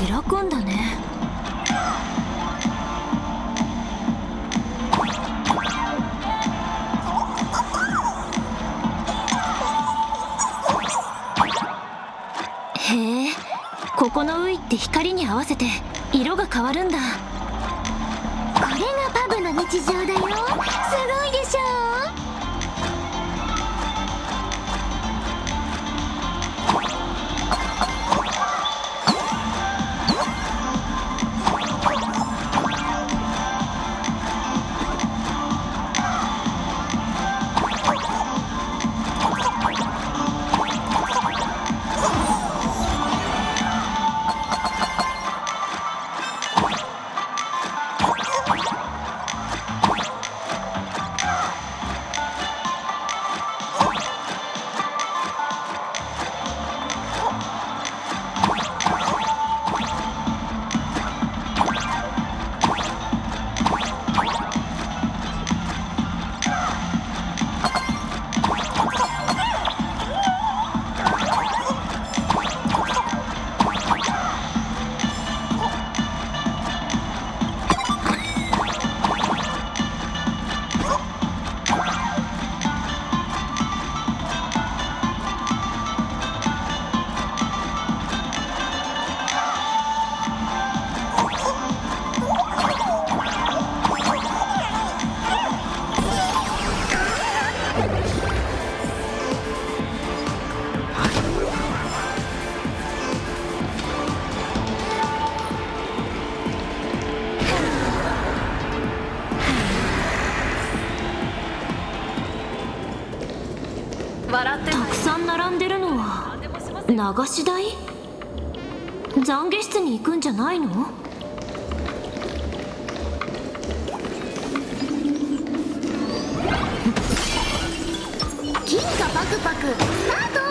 開くんだね。へえ、ここのウイって光に合わせて色が変わるんだ。これがパブの日常だよ。すごいでしょ。たくさん並んでるのは流し台？懺悔室に行くんじゃないの？金貨パクパクスタート。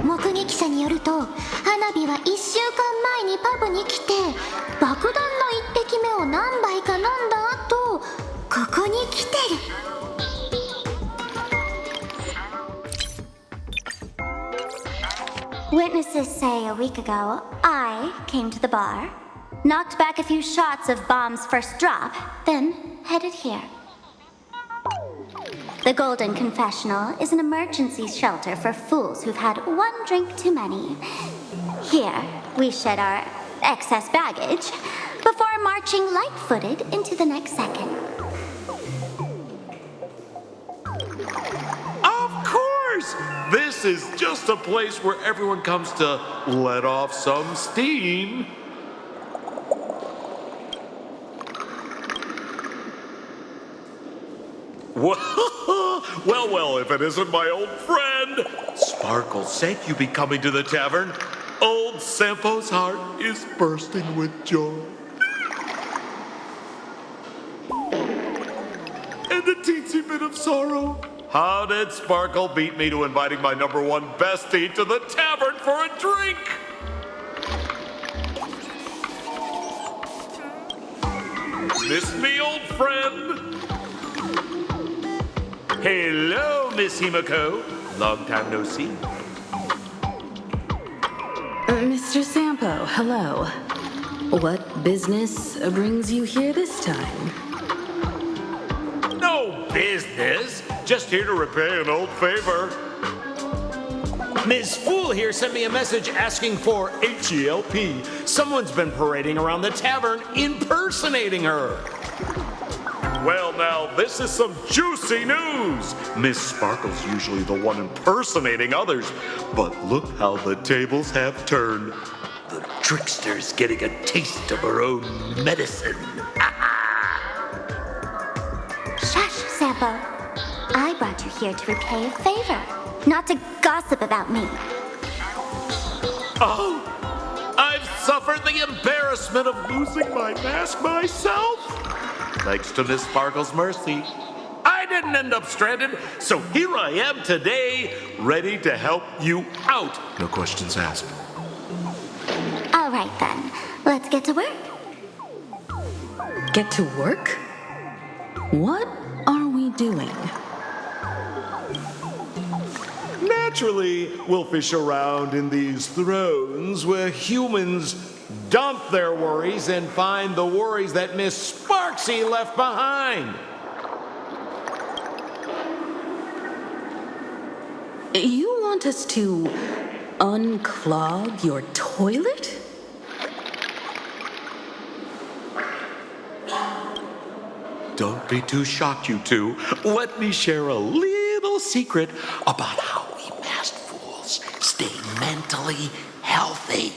目撃者によると、花火は1週間前にパブに来て爆弾の1滴目を何杯か飲んだ後、ここに来てる。Witnesses say a week ago, I came to the bar, knocked back a few shots of Bomb's first drop, then headed here. The Golden Confessional is an emergency shelter for fools who've had one drink too many. Here, we shed our excess baggage before marching light-footed into the next second. Of course! This is just a place where everyone comes to let off some steam. Well, if it isn't my old friend! Sparkle's sake, you be coming to the tavern. Old Sampo's heart is bursting with joy. And a teensy bit of sorrow. How did Sparkle beat me to inviting my #1 bestie to the tavern for a drink? Miss me, old friend? Hello, Miss Himiko. Long time no see. Mr. Sampo, hello. What business brings you here this time? No business. Just here to repay an old favor. Ms. Fool here sent me a message asking for H-E-L-P. Someone's been parading around the tavern impersonating her. Well, now, this is some juicy news. Miss Sparkle's usually the one impersonating others, but look how the tables have turned. The trickster's getting a taste of her own medicine. Shush, Sampo. I brought you here to repay a favor, not to gossip about me. Oh, I've suffered the embarrassment of losing my mask myself. Thanks to Miss Sparkle's mercy, I didn't end up stranded, so here I am today, ready to help you out. No questions asked. All right then, let's get to work. Get to work? What are we doing? Naturally, we'll fish around in these thrones where humans dump their worries and find the worries that Miss Sparxie left behind. You want us to unclog your toilet? Don't be too shocked, you two. Let me share a little secret about how we masked fools stay mentally healthy.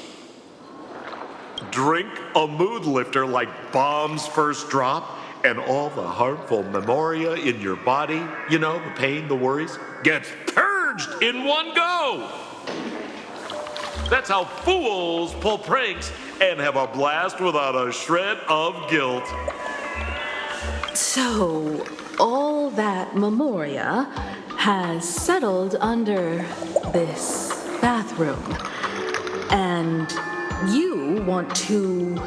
Drink a mood lifter like Bomb's First Drop, and all the harmful memoria in your body, you know, the pain, the worries, gets purged in one go. That's how fools pull pranks and have a blast without a shred of guilt. So, all that memoria has settled under this bathroom. And you want to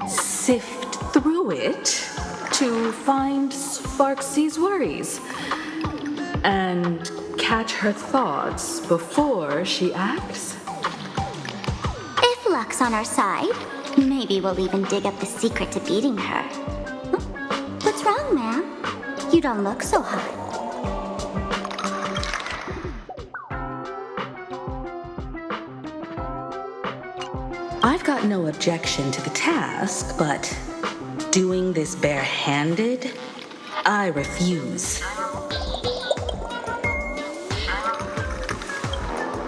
sift through it to find Sparxie's worries and catch her thoughts before she acts? If luck's on our side, maybe we'll even dig up the secret to beating her. What's wrong, ma'am? You don't look so hot. I've got no objection to the task, but doing this barehanded, I refuse.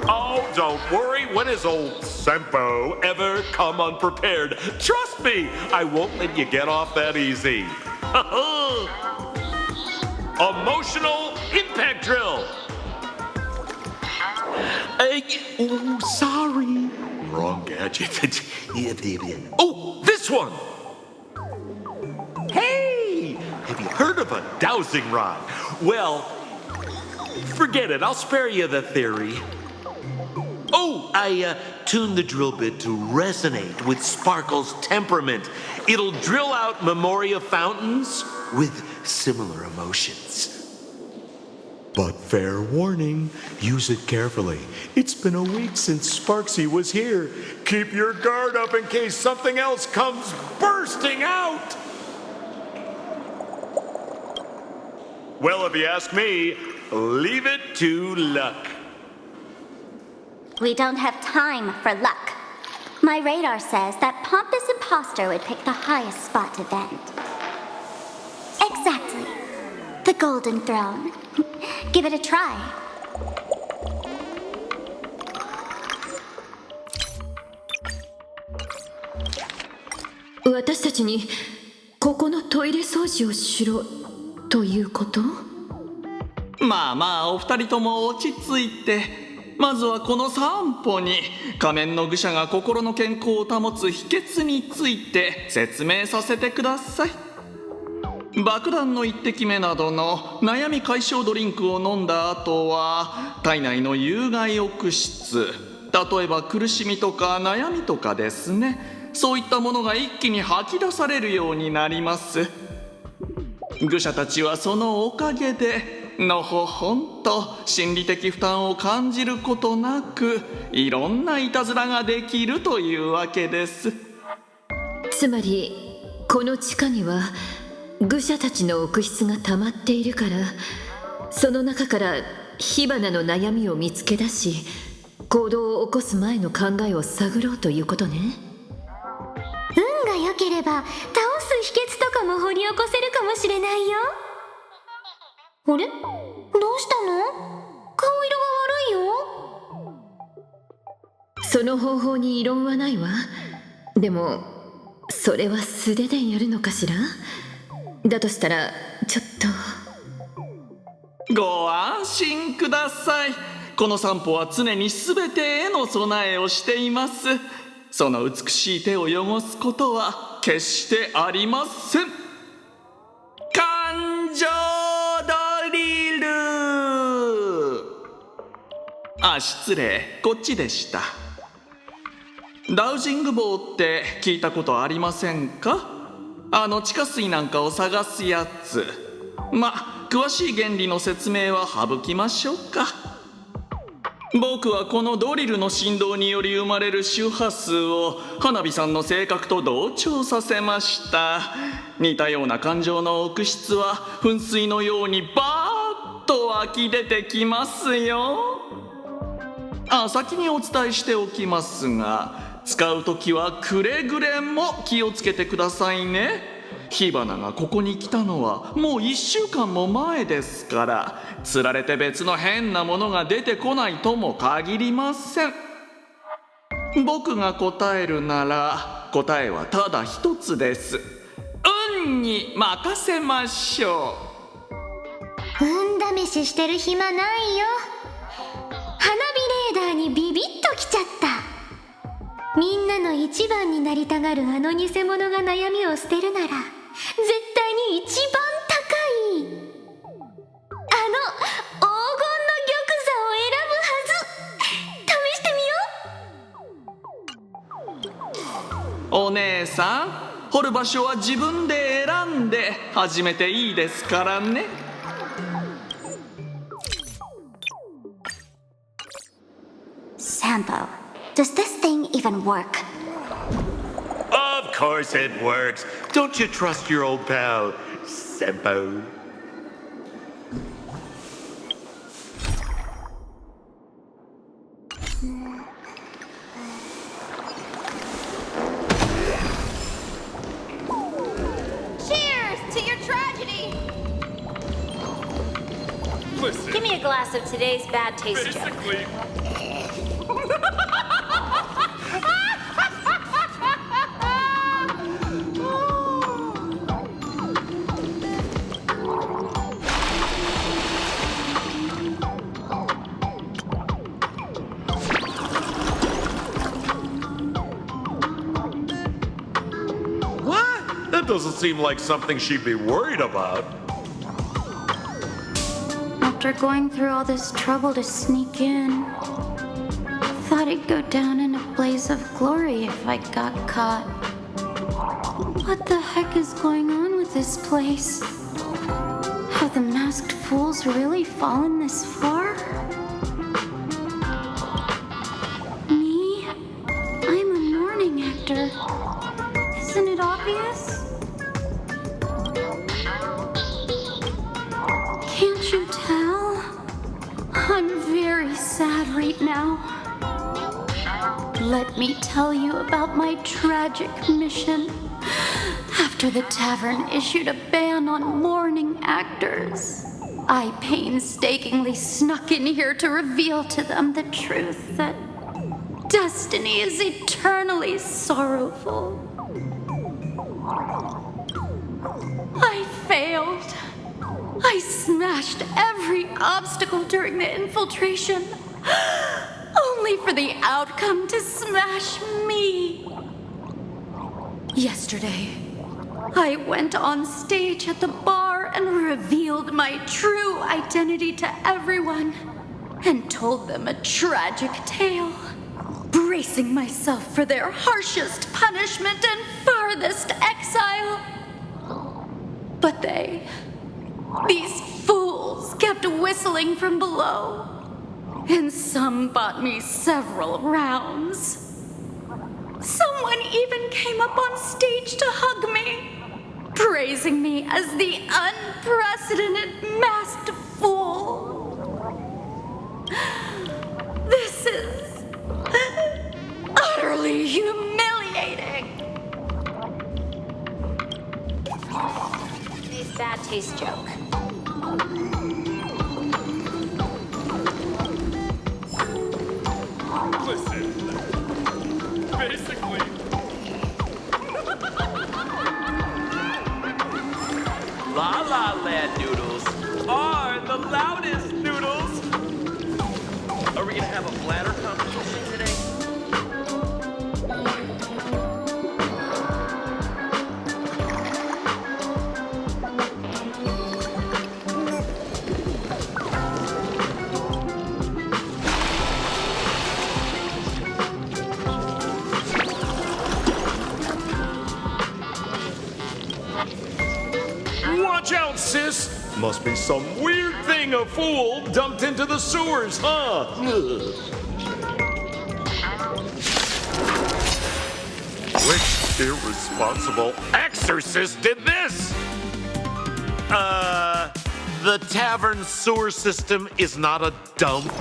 Oh, don't worry. When has old Sampo ever come unprepared? Trust me, I won't let you get off that easy. Emotional impact drill. Oh, sorry. Wrong gadget. Oh, this one. Hey, have you heard of a dowsing rod? Well, forget it. I'll spare you the theory. Oh, I tuned the drill bit to resonate with Sparkle's temperament. It'll drill out memoria fountains with similar emotions. But fair warning, use it carefully. It's been a week since Sparxie was here. Keep your guard up in case something else comes bursting out. Well, if you ask me, leave it to luck. We don't have time for luck. My radar says that Pompous Imposter would pick the highest spot to vent. Exactly. The Golden Throne. Give it a try.私たちにここのトイレ掃除をしろということ？まあまあお二人とも落ち着いて、まずはこの散歩に仮面の愚者が心の健康を保つ秘訣について説明させてください。爆弾の一滴目などの悩み解消ドリンクを飲んだ後は体内の有害物質、例えば苦しみとか悩みとかですね、そういったものが一気に吐き出されるようになります。愚者たちはそのおかげでのほほんと心理的負担を感じることなくいろんないたずらができるというわけです。つまりこの地下には愚者たちの奥室が溜まっているから、その中から火花の悩みを見つけ出し行動を起こす前の考えを探ろうということね。運が良ければ倒す秘訣とかも掘り起こせるかもしれないよ。あれ？どうしたの？顔色が悪いよ。その方法に異論はないわ。でもそれは素手でやるのかしら？だとしたらちょっと。ご安心ください。この散歩は常に全てへの備えをしています。その美しい手を汚すことは決してありません。感情ドリル。失礼、こっちでした。ダウジング棒って聞いたことありませんか？地下水なんかを探すやつ。詳しい原理の説明は省きましょうか。僕はこのドリルの振動により生まれる周波数を花火さんの性格と同調させました。似たような感情の奥質は噴水のようにバーッと湧き出てきますよ。先にお伝えしておきますが、使うときはくれぐれも気をつけてくださいね。火花がここに来たのはもう1週間も前ですから、釣られて別の変なものが出てこないとも限りません。僕が答えるなら答えはただ一つです。運に任せましょう。運試ししてる暇ないよ。花火レーダーにビビッときちゃった。みんなの一番になりたがるあの偽物が悩みを捨てるなら絶対に一番高いあの黄金の玉座を選ぶはず。試してみよう。お姉さん、掘る場所は自分で選んで始めていいですからね。Sampo, does this thing even work? Of course it works. Don't you trust your old pal, Sampo? Cheers to your tragedy! Listen. Give me a glass of today's bad taste joke. That doesn't seem like something she'd be worried about. After going through all this trouble to sneak in, thought I'd go down in a blaze of glory if I got caught. What the heck is going on with this place? Have the masked fools really fallen this far? Me? I'm a mourning actor. Isn't it obvious? Can't you tell? I'm very sad right now. Let me tell you about my tragic mission. After the Tavern issued a ban on mourning actors, I painstakingly snuck in here to reveal to them the truth that destiny is eternally sorrowful. I failed. I smashed every obstacle during the infiltration, only for the outcome to smash me. Yesterday, I went on stage at the bar and revealed my true identity to everyone and told them a tragic tale, bracing myself for their harshest punishment and farthest exile. But these fools kept whistling from below, and some bought me several rounds. Someone even came up on stage to hug me, praising me as the unprecedented masked fool. This is utterly humiliating. Today's bad taste joke. Listen. Basically. La La Land noodles are the loudest. bladder competition today? Watch out, sis! Must be some weird thing a fool dumped into the sewers, huh? Ugh. Which irresponsible exorcist did this? The Tavern sewer system is not a dump.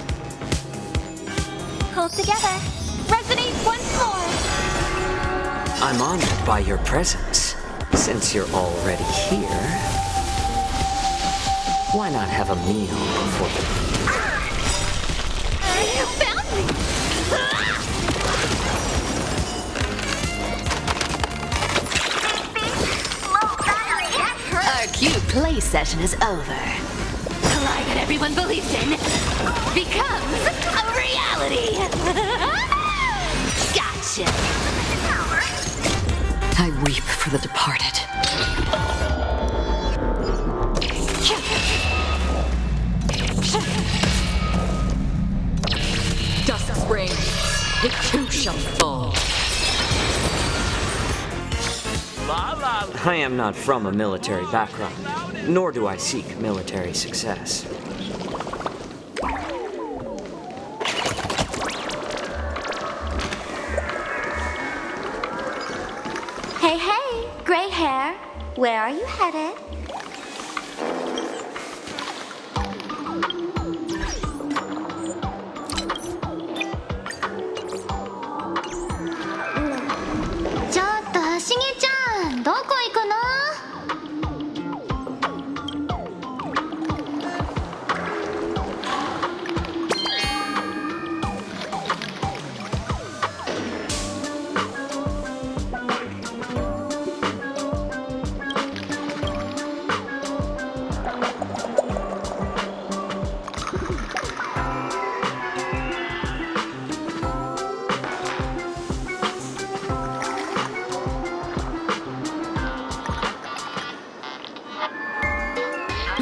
Hold together. Resonate once more. I'm honored by your presence. Since you're already here, why not have a meal before the... You found me. Our cute play session is over. The lie that everyone believes in becomes a reality. Gotcha. I weep for the departed. Dust springs, it too shall fall. I am not from a military background, nor do I seek military success. Hey, hey, gray hair. Where are you headed?ちょっとはしげちゃん、どこ行くの？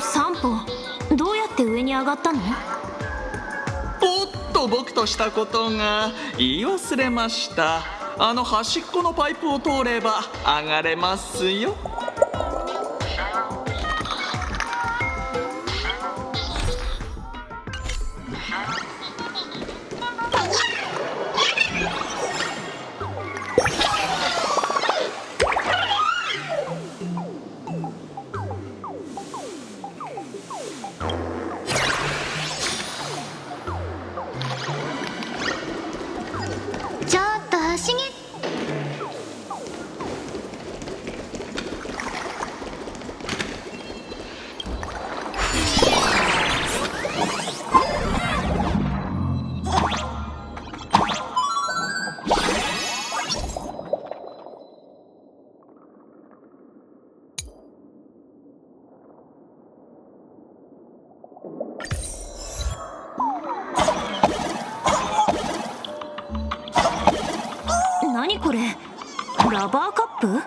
サンポ、どうやって上に上がったの？おっと僕としたことが言い忘れました。あの端っこのパイプを通れば上がれますよ。ちょっとはしげ。何これ？ラバーカップ？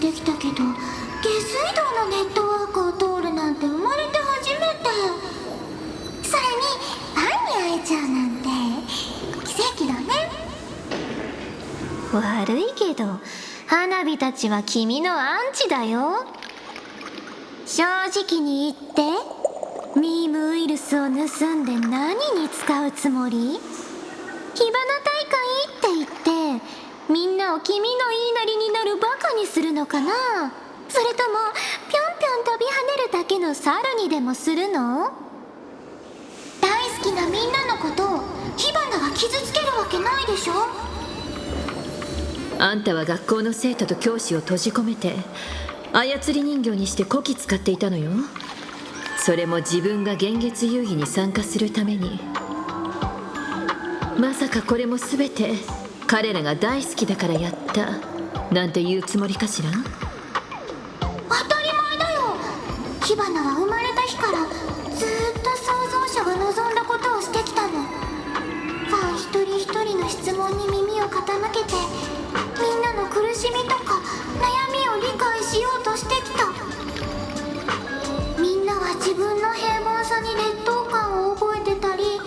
ってきたけど、下水道のネットワークを通るなんて生まれて初めて。それにファンに会えちゃうなんて奇跡だね。悪いけど花火たちは君のアンチだよ。正直に言って、ミームウイルスを盗んで何に使うつもり？火花大会って言ってみんなを君の言いなりになるバカにするのかな？それともぴょんぴょん飛び跳ねるだけの猿にでもするの？大好きなみんなのことを火花が傷つけるわけないでしょ。あんたは学校の生徒と教師を閉じ込めて操り人形にしてこき使っていたのよ。それも自分が幻月遊戯に参加するために。まさかこれも全て彼らが大好きだからやったなんて言うつもりかしら？当たり前だよ。火花は生まれた日からずっと創造者が望んだことをしてきたの。ファン一人一人の質問に耳を傾けて、みんなの苦しみとか悩みを理解しようとしてきた。みんなは自分の平凡さに劣等感を覚えてたり、好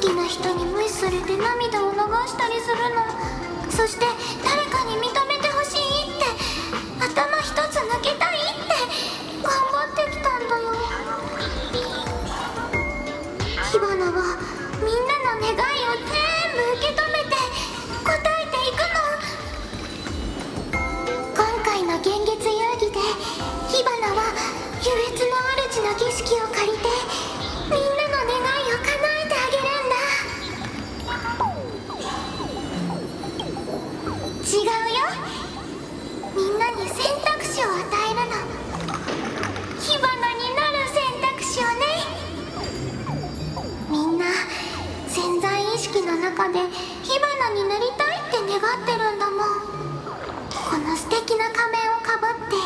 きな人に無視されて涙を流したりするの。そして誰かに認めてほしいって、頭一つ抜けたいって頑張ってきたんだよ。火花はみんなの願いを全部受け止めて答えていくの。今回の幻月遊戯で火花は優越の主の儀式を借りてみんなの願いを叶えてあげるんだ。違うよ。みんなに選択肢を与えるの。火花になる選択肢をね。みんな潜在意識の中で火花になりたいって願ってるんだもん。この素敵な仮面をかぶって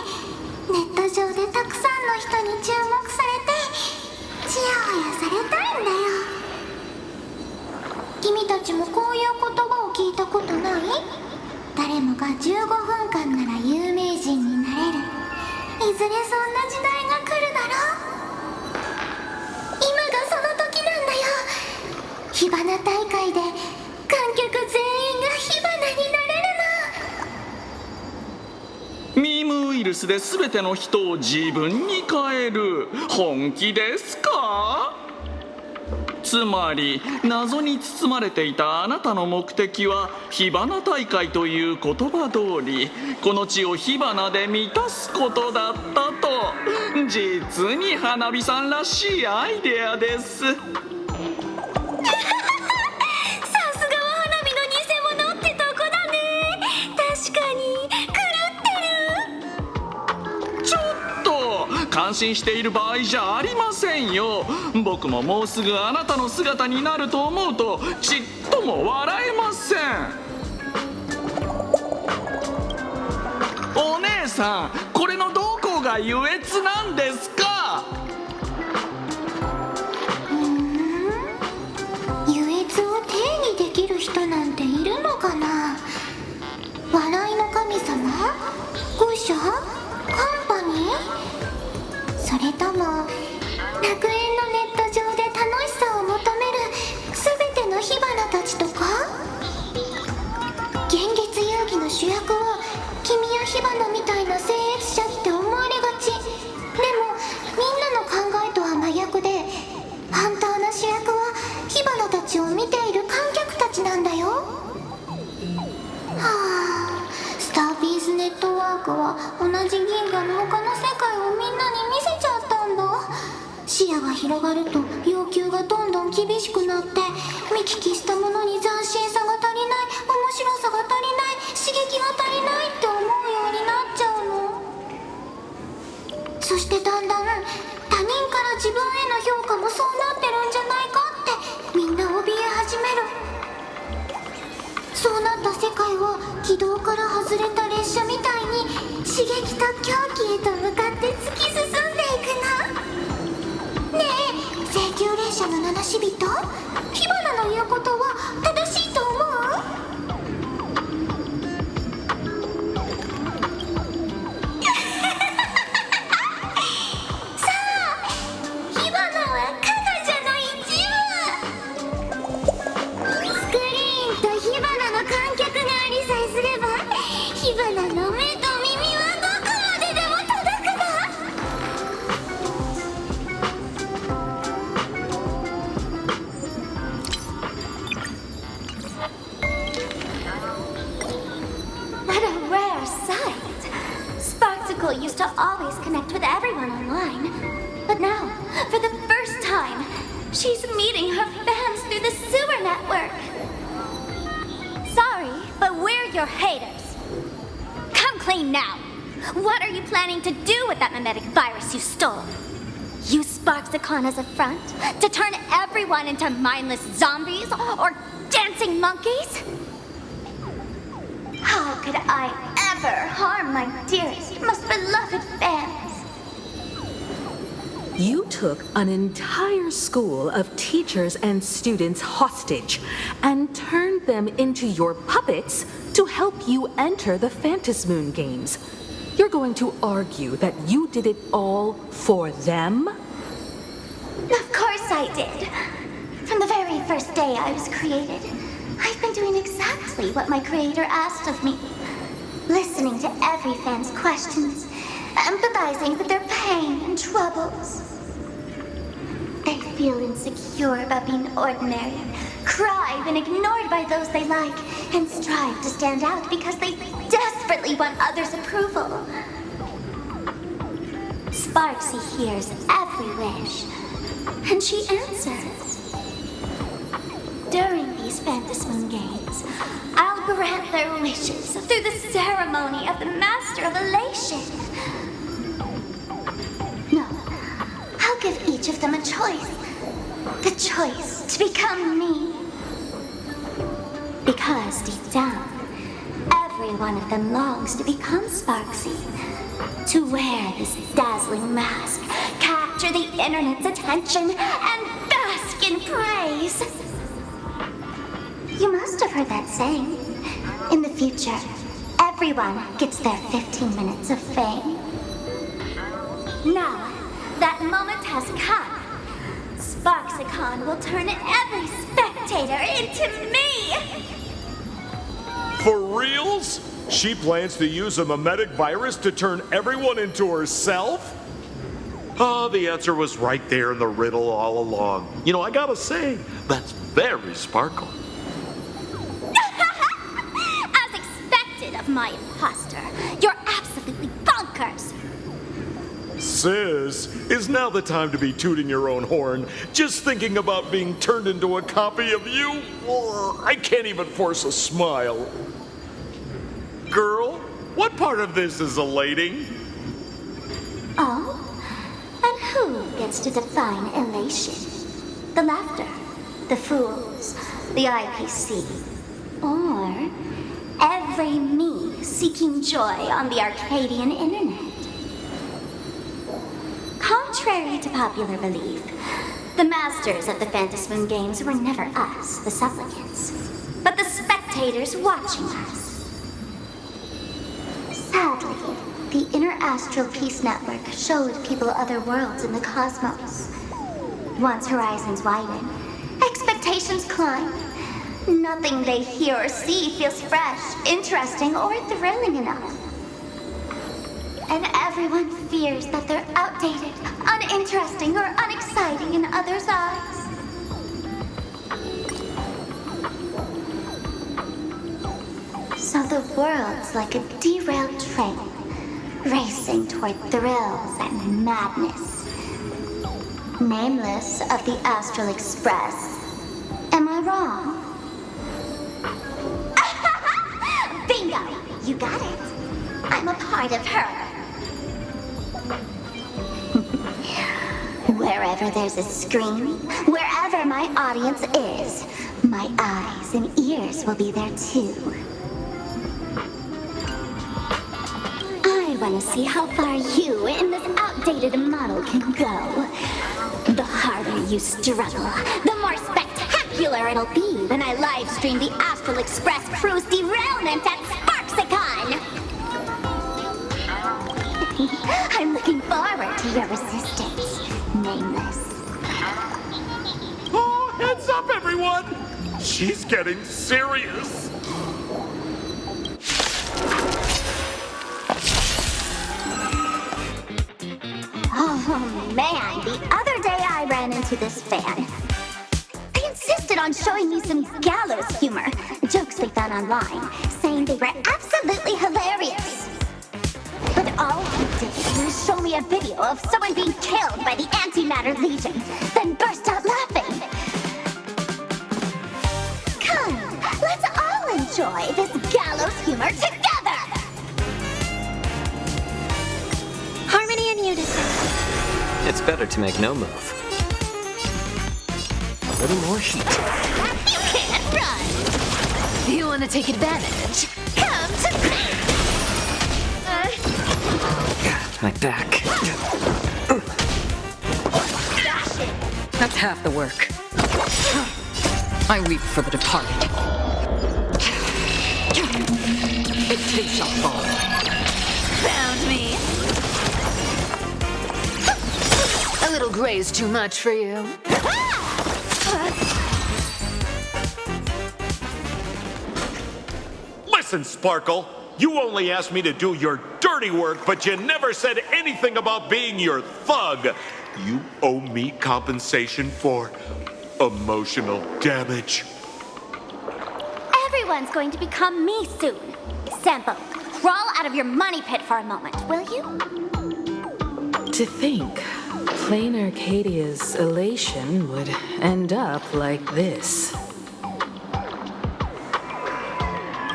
ネット上でたくさんの人に注目されてちやほやされたいんだよ。君たちもこういう言葉を聞いたことない？誰もが15分間なら有名人になれる。いずれそんな時代が来るだろう。今がその時なんだよ。火花大会で観客全員が火花になれるの。ミームウイルスで全ての人を自分に変える。本気ですか？つまり謎に包まれていたあなたの目的は火花大会という言葉通りこの地を火花で満たすことだったと。実に花火さんらしいアイデアです。さすがは花火の偽物ってとこだね。確かに狂ってる。ちょっと感心している場合じゃありませんよ。僕ももうすぐあなたの姿になると思うとちっとも笑えません。お姉さん、これのどこが優越なんですか？優越を定義できる人なんているのかな。笑いの神様？愚者？カンパニー？それとも楽園のネット上で楽しさを求める全ての火花たちとか？幻月遊戯の主役は君や火花みたいな僭越者って思われがち。でもみんなの考えとは真逆で、本当の主役は火花たちを見ている観客たちなんだよ。はあ、スターピースネットワークは同じ銀河の他の世界をみんなに見せちゃったんだ。視野が広がると要求がどんどん厳しくなって、見聞きしたものに斬新さが足りない、面白さが足りない、刺激が足りないって思うようになっちゃうの。そしてだんだん他人から自分への評価もそうなってるんじゃないかってみんな怯え始める。そうなった世界は軌道から外れた列車みたいに刺激と狂気へと向かって突き進んでいくの。ねえ、請求列車の七死人、火花の言うことは正しいと思う？ She's meeting her fans through the sewer network. Sorry, but we're your haters. Come clean now. What are you planning to do with that mimetic virus you stole? Use Sparxie as a front to turn everyone into mindless zombies or dancing monkeys? How could I ever harm my dearest, most beloved fans? You took an entire school of teachers and students hostage and turned them into your puppets to help you enter the Phantasmoon games. You're going to argue that you did it all for them? Of course I did. From the very first day I was created, I've been doing exactly what my creator asked of me. Listening to every fan's questions, empathizing with their pain and troubles. They feel insecure about being ordinary, cry when ignored by those they like, and strive to stand out because they desperately want others' approval. Sparxie hears every wish, and she answers. During these Phantasmoon games, I'll grant their wishes through the ceremony of the Master of Elation. No, I'll give each of them a choice. The choice to become me. Because deep down, every one of them longs to become Sparxie. To wear this dazzling mask, capture the internet's attention, and bask in praise. You must have heard that saying. In the future, everyone gets their 15 minutes of fame. Now, that moment has come. Sparxie will turn every spectator into me! For reals? She plans to use a mimetic virus to turn everyone into herself? Oh, the answer was right there in the riddle all along. You know, I gotta say, that's very Sparkle. As expected of my imposter, you're absolutely bonkers! Sis, is now the time to be tooting your own horn, just thinking about being turned into a copy of you? I can't even force a smile. Girl, what part of this is elating? Oh? And who gets to define elation? The laughter, the fools, the IPC, or every me seeking joy on the Arcadian internet? Contrary to popular belief, the masters of the Phantasmoon games were never us, the supplicants, but the spectators watching us. Sadly, the Inter-Astral Peace Network showed people other worlds in the cosmos. Once horizons widen, expectations climb. Nothing they hear or see feels fresh, interesting, or thrilling enough. And everyone fears that they're outdated, uninteresting, or unexciting in others' eyes. So the world's like a derailed train, racing toward thrills and madness. Nameless of the Astral Express. Am I wrong? Bingo! You got it. I'm a part of her. Wherever there's a screen, wherever my audience is, my eyes and ears will be there too. I want to see how far you in this outdated model can go. The harder you struggle, the more spectacular it'll be when I live stream the Astral Express Cruise derailment at Sparxie. I'm looking forward to your resistance, Nameless. Oh, heads up, everyone! She's getting serious. Oh man, the other day I ran into this fan. They insisted on showing me some gallows humor, jokes they found online, saying they were absolutely hilarious. But all he did was show me a video of someone being killed by the Antimatter Legion, then burst out laughing. It's better to make no move. A little more heat. You can't run! You want to take advantage? Come to me! My back. That's half the work. I weep for the departed. It too shall fall. Found me. A little gray is too much for you. Listen, Sparkle. You only asked me to do your dirty work, but you never said anything about being your thug. You owe me compensation for emotional damage. Everyone's going to become me soon. Sampo, crawl out of your money pit for a moment, will you? To think, plain Arcadia's elation would end up like this.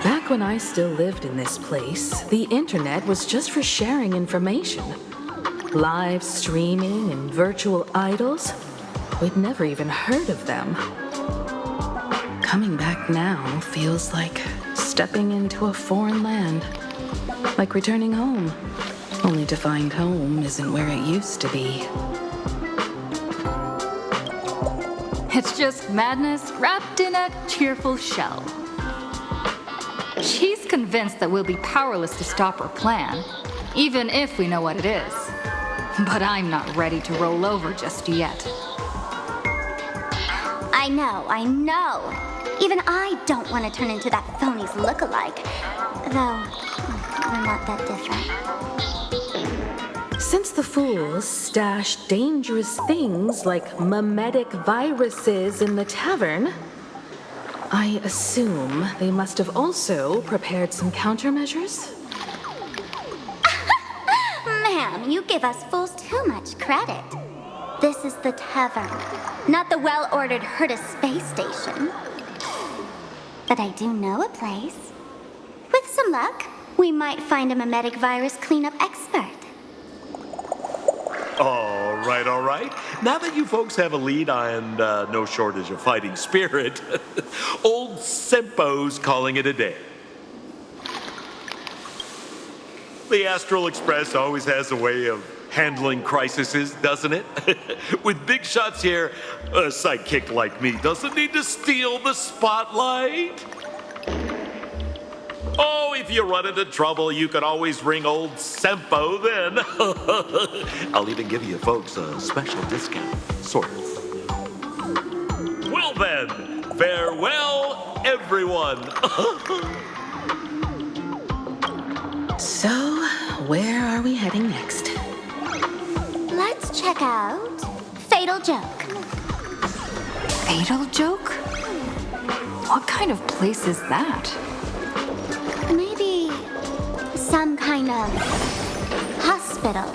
Back when I still lived in this place, the internet was just for sharing information. Live streaming and virtual idols, we'd never even heard of them. Coming back now feels like stepping into a foreign land. Like returning home, only to find home isn't where it used to be. It's just madness wrapped in a cheerful shell. She's convinced that we'll be powerless to stop her plan, even if we know what it is. But I'm not ready to roll over just yet. I know. Even I don't want to turn into that phony's look-alike. Though, we're not that different. Since the fools stashed dangerous things like mimetic viruses in the tavern, I assume they must have also prepared some countermeasures? Ma'am, you give us fools too much credit. This is the Tavern, not the well-ordered Herta space station. But I do know a place. With some luck, we might find a mimetic virus cleanup expert. All right. Now that you folks have a lead and no shortage of fighting spirit, old Sampo's calling it a day. The Astral Express always has a way of handling crises, doesn't it? With big shots here, a sidekick like me doesn't need to steal the spotlight. Oh, if you run into trouble, you can always ring old Sampo then. I'll even give you folks a special discount, sort of. Well then, farewell, everyone. So, where are we heading next? Let's check out Fatal Joke. Fatal Joke? What kind of place is that? Maybe some kind of hospital.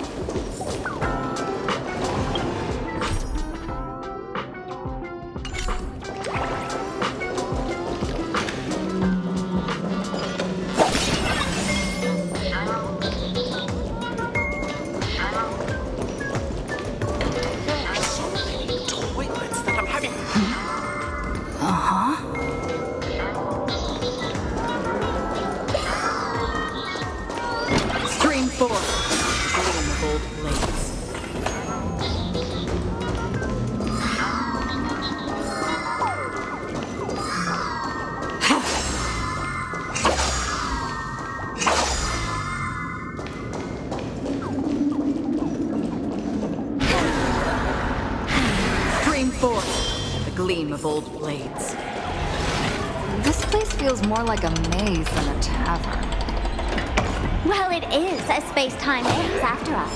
Stream 4. Gold blades. Stream 4. The gleam of old blades. This place feels more like a maze than a tavern. Well, it is a space-time maze, after all.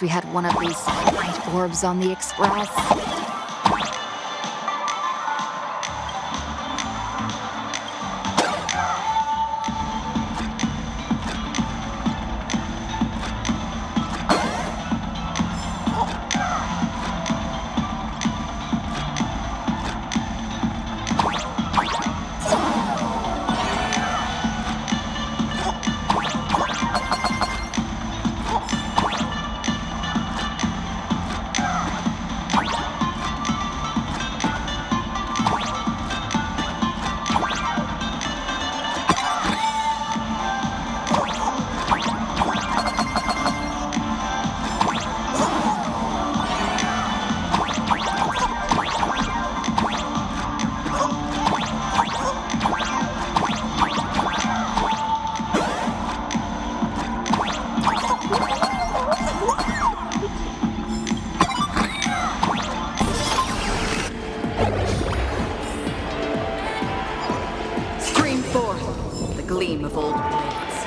we had one of these light orbs on the express. Gleam of old blades.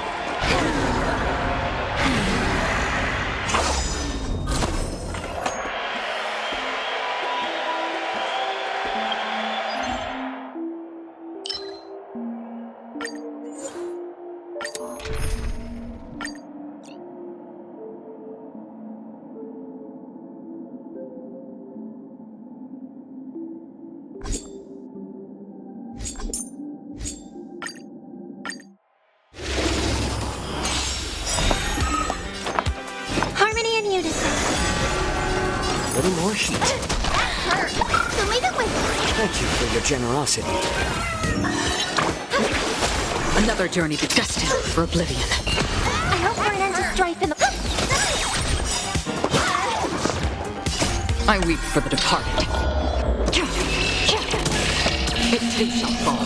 A little more heat. Thank you for your generosity. Another journey to destiny for oblivion. I hope for an end to strife in the... I weep for the departed. It too shall fall.